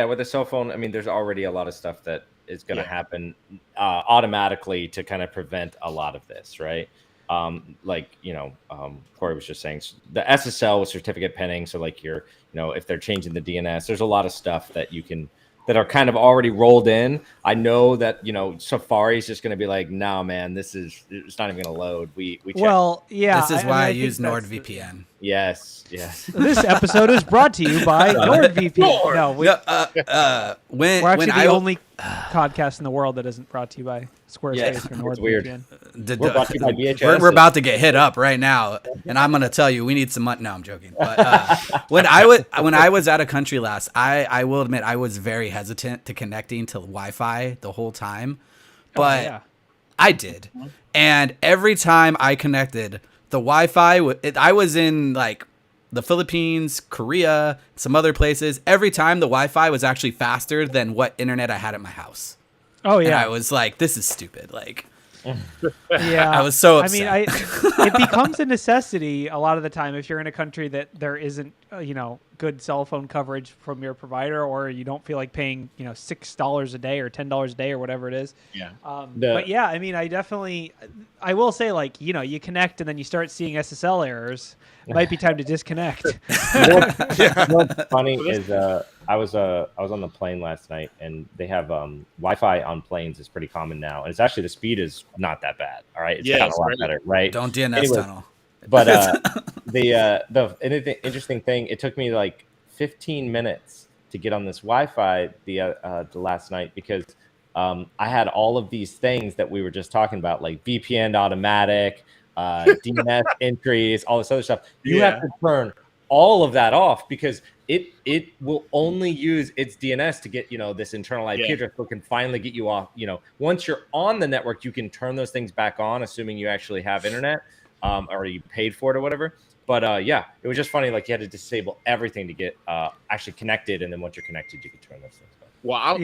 with a cell phone, I mean, there's already a lot of stuff that is going to happen automatically to kind of prevent a lot of this, right? Corey was just saying the SSL with certificate pinning. So like if they're changing the DNS, there's a lot of stuff that you can that are kind of already rolled in, I know that, you know, Safari's just going to be like, no, man, it's not even going to load. We checked. Well, yeah. This is I why I think use that's NordVPN. Yes. This episode is brought to you by NordVPN. No, We're actually the only podcast in the world that isn't brought to you by Squarespace or it's weird. NordVPN. We're brought to you by BHIS. We're about to get hit up right now, and I'm gonna tell you we need some money. No, I'm joking. But when I was out of country last, I will admit I was very hesitant to connecting to Wi-Fi the whole time, but I did, and every time I connected, the Wi-Fi. I was in like the Philippines, Korea, some other places. Every time the Wi-Fi was actually faster than what internet I had at my house. Oh yeah, and I was like, this is stupid. Like. Yeah, I was so upset. I mean, it becomes a necessity a lot of the time if you're in a country that there isn't, good cell phone coverage from your provider, or you don't feel like paying, $6 a day or $10 a day or whatever it is. Yeah. But yeah, I mean, I will say, like, you connect and then you start seeing SSL errors. It might be time to disconnect. What's funny is I was on the plane last night, and they have Wi-Fi on planes is pretty common now, and it's actually the speed is not that bad. All right, it's gotten a lot better, right? Don't DNS tunnel. But the interesting thing, it took me like 15 minutes to get on this Wi-Fi the last night because I had all of these things that we were just talking about, like VPN automatic, DNS entries, all this other stuff. You have to turn all of that off because it will only use its DNS to get, this internal IP address, so it can finally get you off. Once you're on the network, you can turn those things back on, assuming you actually have internet, or you paid for it or whatever. But it was just funny. Like, you had to disable everything to get actually connected, and then once you're connected, you can turn those things back. Well,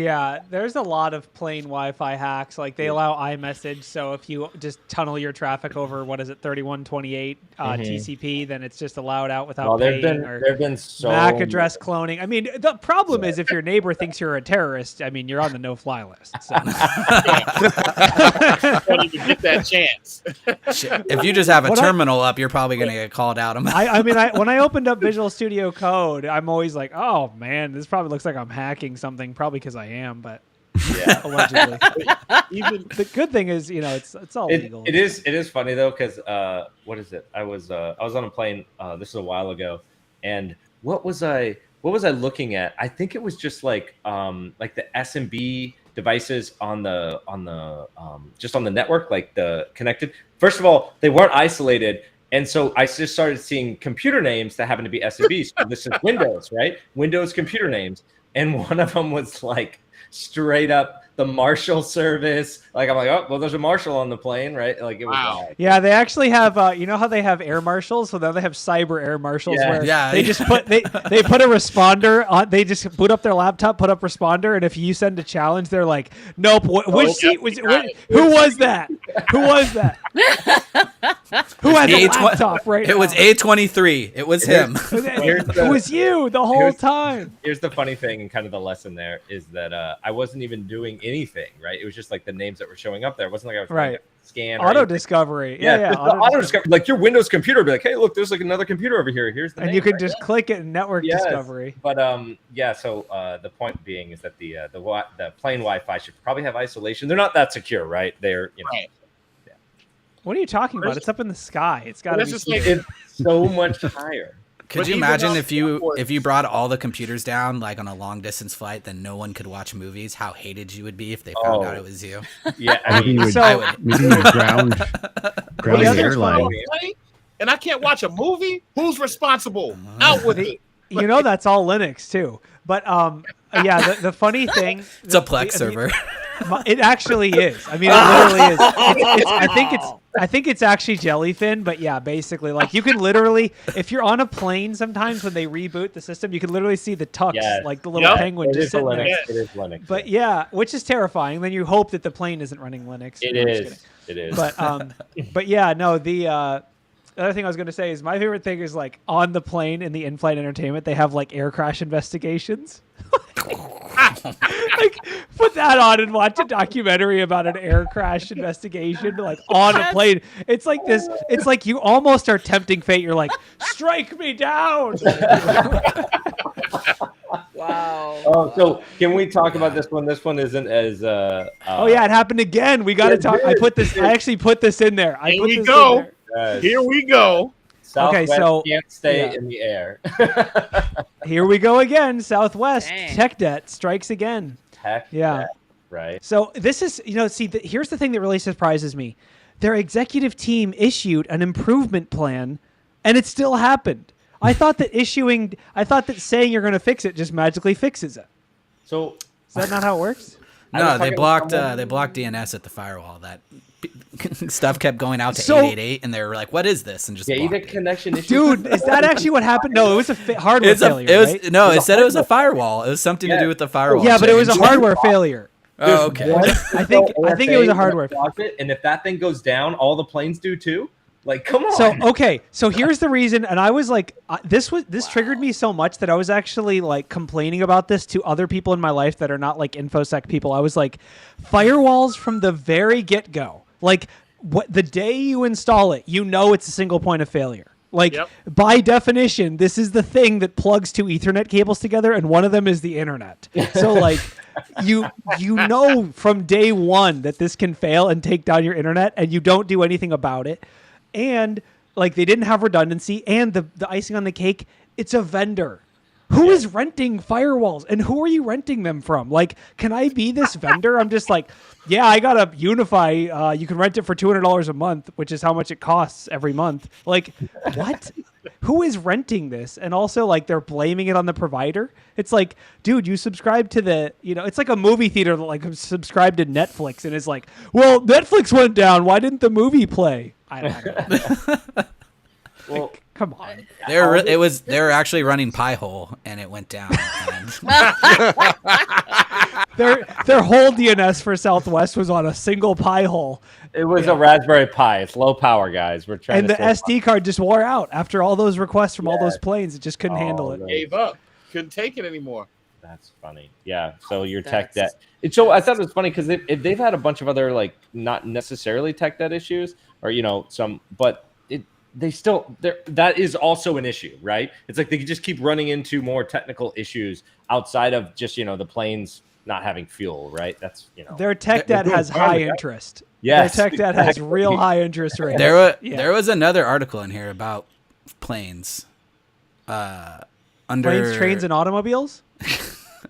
there's a lot of plain Wi-Fi hacks. Like, they allow iMessage, so if you just tunnel your traffic over 3128 TCP, then it's just allowed out without paying. There've been so MAC address cloning. I mean, the problem is if your neighbor thinks you're a terrorist, I mean, you're on the no-fly list. So. Don't even get that chance. If you just have a terminal up, you're probably going to get called out. When I opened up Visual Studio Code, I'm always like, oh man, this probably looks like I'm hacking something. Probably because I am, but allegedly. The good thing is, it's all legal. It is funny though, because what is it? I was on a plane. This is a while ago, and what was I looking at? I think it was just like the SMB devices on the just on the network, like the connected. First of all, they weren't isolated. And so I just started seeing computer names that happen to be SMBs. So this is Windows, right? Windows computer names. And one of them was like straight up the Marshall service. Like, I'm like, oh, well, there's a Marshall on the plane, right? Like, it was wild. Yeah, they actually have, how they have air marshals? So now they have cyber air marshals where they just put, they put a responder on, they just boot up their laptop, put up responder. And if you send a challenge, they're like, nope, which seat was it? Who was that? Who was that? Who had the laptop right now? It was A23. It was him. It was you the whole time. Here's the funny thing, and kind of the lesson there is that I wasn't even doing anything, right? It was just like the names that were showing up there. It wasn't like I was trying to scan. Auto discovery. Yeah. Auto discovery. Like your Windows computer would be like, hey, look, there's like another computer over here. Here's the name, you could just click it in network discovery. But so the point being is that the plain Wi-Fi should probably have isolation. They're not that secure, right? They're Right. What are you talking about? It's up in the sky. It's got to be. It's so much higher. Could you imagine if you brought all the computers down, like on a long distance flight, then no one could watch movies? How hated you would be if they found out it was you. Yeah, maybe you would ground the airline. And I can't watch a movie. Who's responsible? Out with it. That's all Linux too. But the funny thing, it's a Plex server. It actually is. I mean, it literally is. I think it's actually Jellyfin, but yeah, basically, like you can literally, if you're on a plane, sometimes when they reboot the system, you can literally see the tux, like the little penguin just sitting there. It is Linux. But which is terrifying. Then you hope that the plane isn't running Linux. It is. But yeah, no. The other thing I was going to say is my favorite thing is like on the plane in the in-flight entertainment, they have like air crash investigations. Like put that on and watch a documentary about an air crash investigation like on a plane. It's like this. It's like you almost are tempting fate. You're like, strike me down. Wow. Oh, so can we talk about this one? This one isn't as Oh yeah, it happened again. We got to talk. I actually put this in there. Here we go. Here we go. Southwest so- can't stay yeah. in the air. Here we go again. Southwest Dang. tech debt strikes again. Heck Yeah. yeah, right. So this is, here's the thing that really surprises me. Their executive team issued an improvement plan, and it still happened. I thought that saying you're going to fix it just magically fixes it. So Is that not how it works? No, they blocked DNS at the firewall. That stuff kept going out to So- 888, and they were like, "What is this?" And just yeah, blocked either it. connection issue. Dude, is that actually what happened? No, it was a hardware failure, right? It said it was a firewall. It was something to do with the firewall. Yeah, but it was a change. hardware failure. Oh, okay. I think it was a hardware. And if that thing goes down, all the planes do too. Like, come on. So okay, so here's the reason, and I was like, this triggered me so much that I was actually like complaining about this to other people in my life that are not like infosec people. I was like, firewalls from the very get go, like the day you install it, it's a single point of failure. Like by definition, this is the thing that plugs two Ethernet cables together, and one of them is the internet. So like. You know from day one that this can fail and take down your internet, and you don't do anything about it. And like they didn't have redundancy, and the icing on the cake, it's a vendor. Who is renting firewalls, and who are you renting them from? Like, can I be this vendor? I'm just like, yeah, I got a Unify. You can rent it for $200 a month, which is how much it costs every month. Like, what? Who is renting this? And also, like, they're blaming it on the provider. It's like, dude, you subscribe to it's like a movie theater that like subscribed to Netflix and is like, well, Netflix went down. Why didn't the movie play? I don't know. Well, come on. They were actually running Pi-hole, and it went down. And Their whole DNS for Southwest was on a single Pi hole. it was a Raspberry Pi. It's low power, guys. We're trying And to the save SD card just wore out after all those requests from all those planes. It just couldn't handle it. no. Gave up. Couldn't take it anymore. That's funny. Yeah. So your tech debt. So I thought it was funny because they've had a bunch of other like not necessarily tech debt issues or some, but that is also an issue, right? It's like they just keep running into more technical issues outside of just the planes not having fuel, right? That's Their tech debt has high interest. Yes, Their tech debt has real high interest rates. there was another article in here about planes. Planes, trains, and automobiles?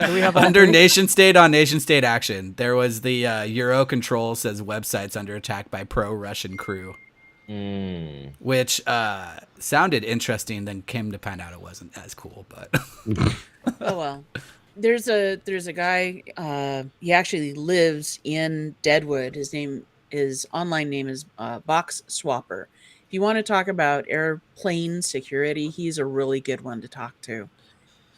Do we have under nation state on nation state action, there was the Eurocontrol says websites under attack by pro-Russian crew. Which sounded interesting, then came to find out it wasn't as cool, but Oh well. There's a guy, he actually lives in Deadwood. His online name is Box Swapper. If you want to talk about airplane security, he's a really good one to talk to.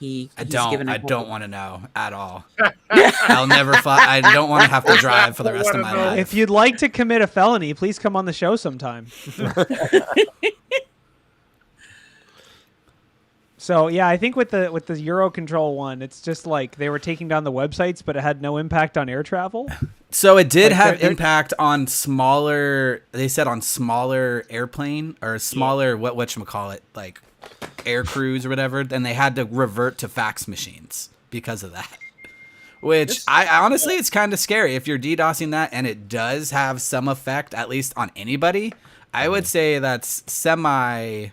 I don't want to know at all. I'll never fly. I don't want to have to drive for the rest of my life. If you'd like to commit a felony, please come on the show sometime. So yeah, I think with the Eurocontrol one, it's just like they were taking down the websites, but it had no impact on air travel. So it did have impact on smaller. They said on smaller airplane or smaller whatchamacallit, like air crews or whatever. Then they had to revert to fax machines because of that. Which I honestly, it's kind of scary if you're DDoSing that, and it does have some effect, at least on anybody. I would say that's semi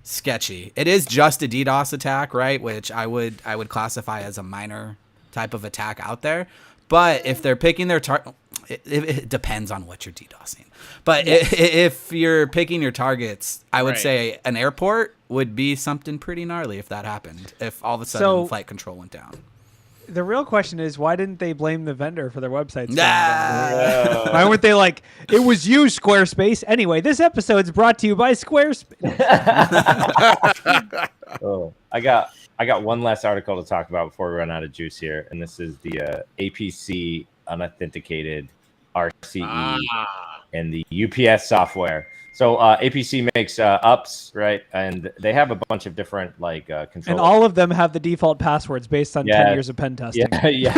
sketchy. It is just a DDoS attack, right? Which I would classify as a minor type of attack out there. But if they're picking their target, it depends on what you're DDoSing. But if you're picking your targets, I would say an airport would be something pretty gnarly if that happened. If all of a sudden flight control went down. The real question is, why didn't they blame the vendor for their websites? Nah. Why weren't they like, it was you, Squarespace? Anyway, this episode's brought to you by Squarespace. I got one last article to talk about before we run out of juice here, and this is the APC unauthenticated RCE and the UPS software. So APC makes ups, right? And they have a bunch of different like controls. And all of them have the default passwords based on 10 years of pen testing. Yeah.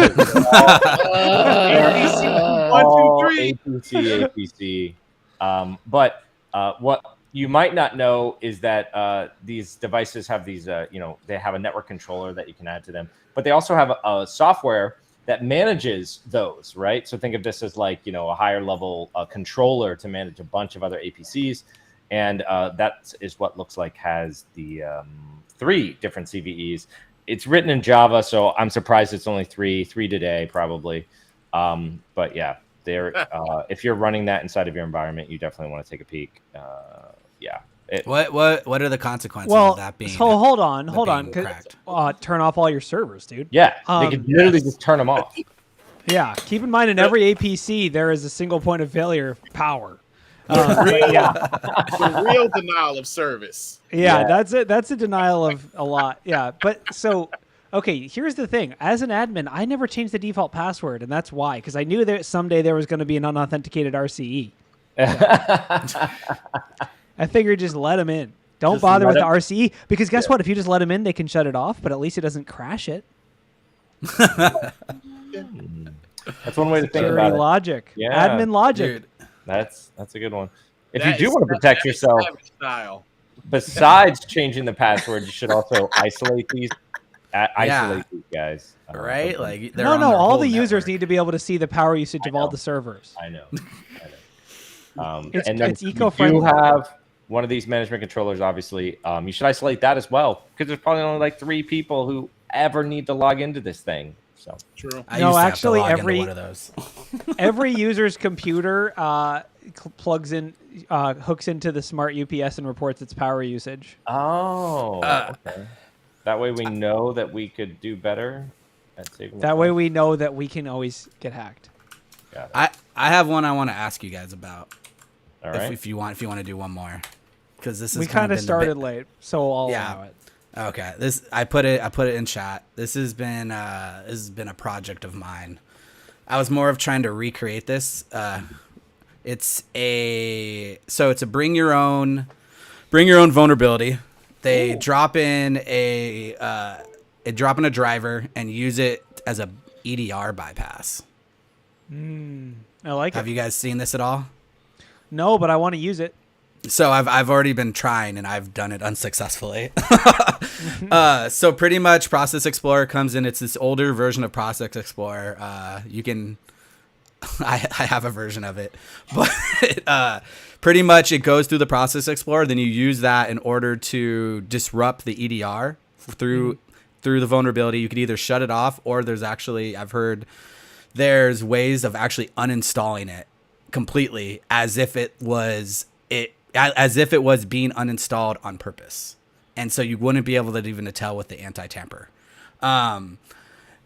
APC 1, 2, 3. APC. But you might not know is that these devices have these, they have a network controller that you can add to them, but they also have a software that manages those, right? So think of this as like, a higher level controller to manage a bunch of other APCs. And that is what looks like has the 3 different CVEs. It's written in Java, so I'm surprised it's only 3 today, probably. But yeah, if you're running that inside of your environment, you definitely want to take a peek. What are the consequences of that being? So hold on. Cracked? Turn off all your servers, dude. Yeah, they could literally just turn them off. Yeah, keep in mind in every APC there is a single point of failure: power. The real denial of service. Yeah, that's it. That's a denial of a lot. Yeah, but so okay, here's the thing. As an admin, I never changed the default password, and that's why, because I knew that someday there was going to be an unauthenticated RCE. I figured just let them in. Don't bother with the RCE, because guess what? If you just let them in, they can shut it off, but at least it doesn't crash it. That's one way to think about it. Logic. Yeah. Admin logic. Dude. That's a good one. If you do want to protect yourself, style. besides changing the password, you should also isolate these guys. Right? Like they're No, on their all whole the users network. need to be able to see the power usage of all the servers. I know. It's and then eco-friendly. you have one of these management controllers, obviously. You should isolate that as well, because there's probably only like 3 people who ever need to log into this thing. So true. I No, used to have to actually, log into every- one of those. Every user's computer plugs in, hooks into the smart UPS and reports its power usage. Oh, okay. That way we know that we could do better at saving. That way we know that we can always get hacked. Got it. I have one I want to ask you guys about. All right. If you want to do one more, because this is We kind of been started late, so I'll Yeah. allow it. Okay, I put it in chat. This has been a project of mine. I was more of trying to recreate this. It's a bring your own vulnerability. They drop in a driver and use it as a EDR bypass. I like Have it. you guys seen this at all? No, but I want to use it. So I've already been trying and I've done it unsuccessfully. So pretty much Process Explorer comes in. It's this older version of Process Explorer. I have a version of it, but pretty much it goes through the Process Explorer. Then you use that in order to disrupt the EDR through the vulnerability. You could either shut it off, or I've heard there's ways of actually uninstalling it completely as if it was being uninstalled on purpose. And so you wouldn't be able to even tell with the anti-tamper.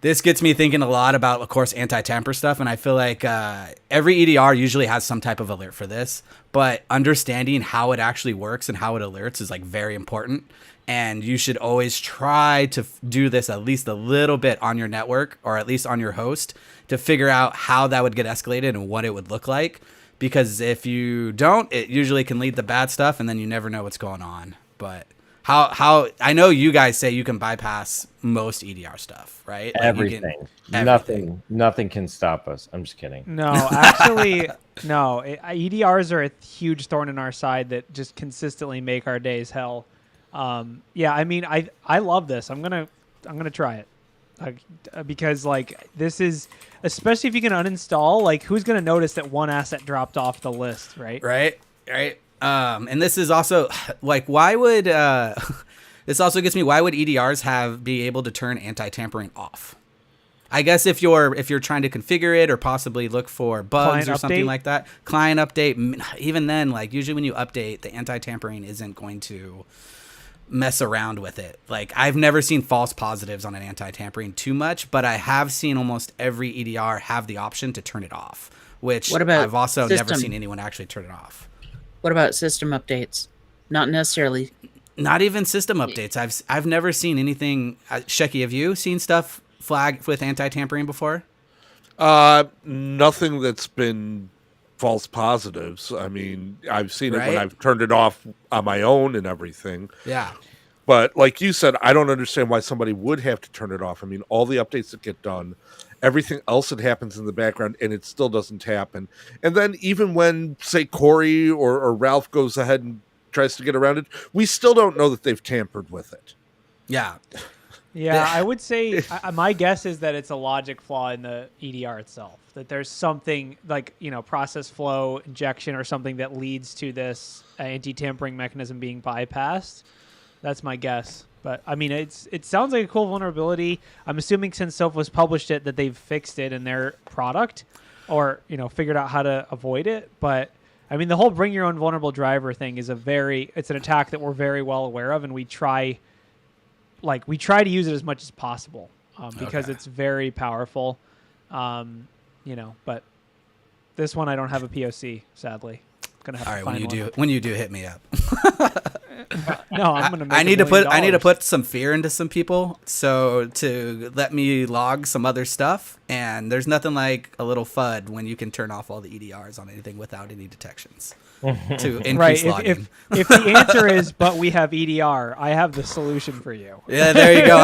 This gets me thinking a lot about, of course, anti-tamper stuff. And I feel like every EDR usually has some type of alert for this, but understanding how it actually works and how it alerts is like very important. And you should always try to do this at least a little bit on your network, or at least on your host, to figure out how that would get escalated and what it would look like. Because if you don't, it usually can lead to bad stuff, and then you never know what's going on. But how I know you guys say you can bypass most EDR stuff, right? Like Everything. Nothing can stop us. I'm just kidding. No, actually, no. EDRs are a huge thorn in our side that just consistently make our days hell. Yeah, I mean, I love this. I'm gonna try it. Because like this is, especially if you can uninstall, like who's gonna notice that one asset dropped off the list, right? Right. And this is also like, why would this also gets me, why would EDRs be able to turn anti-tampering off? I guess if you're trying to configure it or possibly look for bugs Client or something update? like that, client update, even then, like usually when you update, the anti-tampering isn't going to mess around with it. Like I've never seen false positives on an anti-tampering too much, but I have seen almost every EDR have the option to turn it off, which What about I've also never system? seen anyone actually turn it off. What about system updates? Not necessarily. Not even system updates. I've never seen anything. Shecky, have you seen stuff flag with anti-tampering before? Nothing that's been false positives. I mean, I've seen it when Right? I've turned it off on my own and everything. Yeah. But like you said, I don't understand why somebody would have to turn it off. I mean, all the updates that get done, everything else that happens in the background, and it still doesn't happen. And then even when, say, Corey or Ralph goes ahead and tries to get around it. We still don't know that they've tampered with it. Yeah. Yeah, I would say my guess is that it's a logic flaw in the EDR itself. That there's something like, process flow injection or something that leads to this anti-tampering mechanism being bypassed. That's my guess. But I mean, it sounds like a cool vulnerability. I'm assuming since Southwest published it that they've fixed it in their product, or figured out how to avoid it. But I mean, the whole bring your own vulnerable driver thing is it's an attack that we're very well aware of, and we try to use it as much as possible because it's very powerful. But this one I don't have a POC, sadly. Gonna have All to right, find when you do, hit me up. No, I'm gonna. Make I need to $1 put some fear into some people, so to let me log some other stuff. And there's nothing like a little FUD when you can turn off all the EDRs on anything without any detections to increase logging. If the answer is, but we have EDR, I have the solution for you. Yeah, there you go.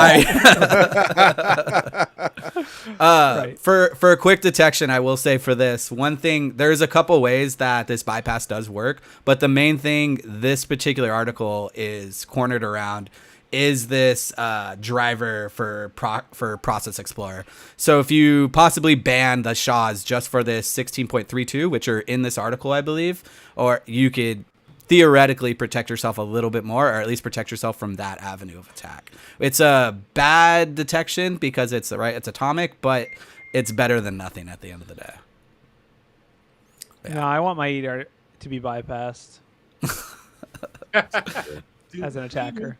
Right. For a quick detection, I will say for this one thing, there's a couple ways that this bypass does work, but the main thing this particular article is cornered around is this driver for Process Explorer. So if you possibly ban the SHAs just for this 16.32, which are in this article, I believe, or you could theoretically protect yourself a little bit more, or at least protect yourself from that avenue of attack. It's a bad detection because it's atomic, but it's better than nothing at the end of the day. Yeah. No, I want my EDR to be bypassed as an attacker.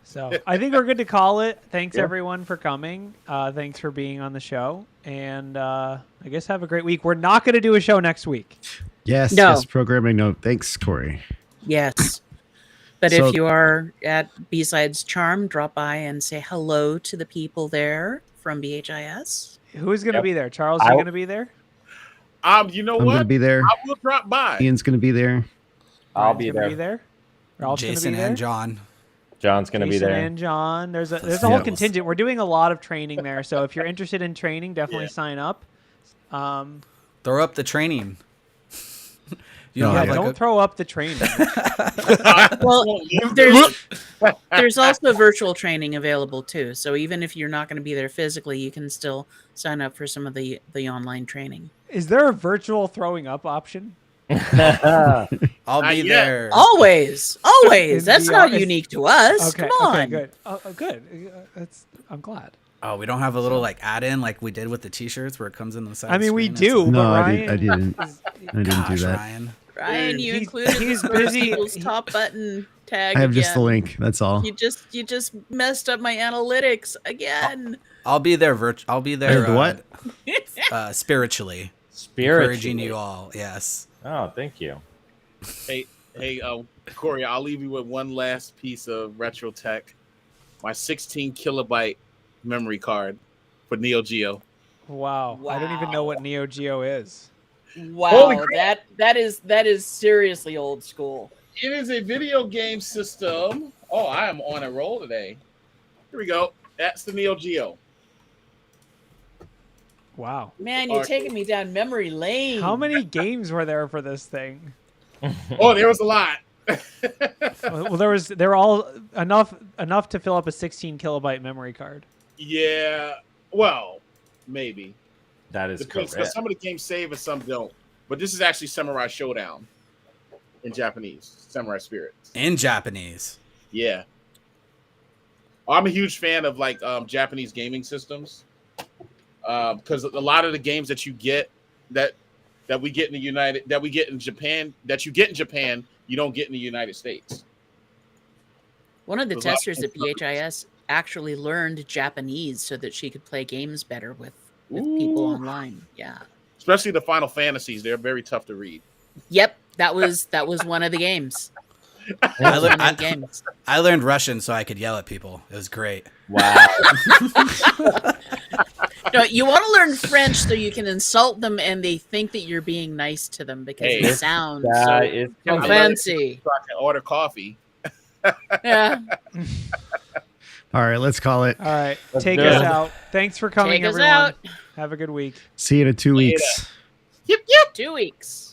So I think we're good to call it. Thanks everyone for coming. Thanks for being on the show, and I guess have a great week. We're not going to do a show next week. Yes, No. yes, programming note. Thanks, Corey. Yes. But So- if you are at B-Sides Charm, drop by and say hello to the people there from BHIS. Who's going to Yep. be there? Charles, you going to be there? You know I'm going to what? be there. I will drop by. Ian's going to be there. I'll Ryan's be gonna there. Be there? Ralph's gonna Jason be there? and John. John's going to be Jason there. and John. There's a whole Yeah. contingent. We're doing a lot of training there. So if you're interested in training, definitely sign up. Throw up the training. You No, don't Yeah, have like don't a, throw up the training. Well, there's also virtual training available too. So even if you're not going to be there physically, you can still sign up for some of the online training. Is there a virtual throwing up option? I'll Not be yet. there. Always. In That's VR. not unique to us. Okay, Come on. okay, good. Good. I'm glad. Oh, we don't have a little like add-in like we did with the t-shirts where it comes in the side. I mean, we screen. do, No, but I Ryan didn't. is- I didn't do Gosh, that. Ryan. Ryan, you He's- included he's the first busy. people's top button tag. I have just the again. link. That's all. You just messed up my analytics again. I'll be there. I'll be there. The what? Spiritually, Spiritually. encouraging you all. Yes. Oh, thank you. Hey, Corey, I'll leave you with one last piece of retro tech. My 16 kilobyte memory card for Neo Geo. Wow. I don't even know what Neo Geo is. Wow, Holy crap. that is seriously old school. It is a video game system. Oh, I am on a roll today. Here we go. That's the Neo Geo. Wow. Man, you're taking me down memory lane. How many games were there for this thing? Oh, there was a lot. Well, they were all enough to fill up a 16 kilobyte memory card. Yeah. Well, maybe. That is Depends, 'cause correct. some of the games save and some don't. But this is actually Samurai Showdown in Japanese. Samurai Spirits. In Japanese. Yeah. I'm a huge fan of like Japanese gaming systems. Because a lot of the games that you get that we get in Japan, you don't get in the United States. One of the There's a lot testers of at BHIS actually learned Japanese so that she could play games better with people Ooh. online. Yeah. Especially the Final Fantasies, they're very tough to read. Yep. That was one of the games. I, One of the I, games. I learned Russian so I could yell at people. It was great. Wow. No, you want to learn French so you can insult them and they think that you're being nice to them because Hey, they sound That so is I fancy. So I can order coffee. Yeah. All right, let's call it. All right. Let's Take do us it. out. Thanks for coming, Take us everyone. out. Have a good week. See you in 2 Later. weeks. Yep. 2 weeks.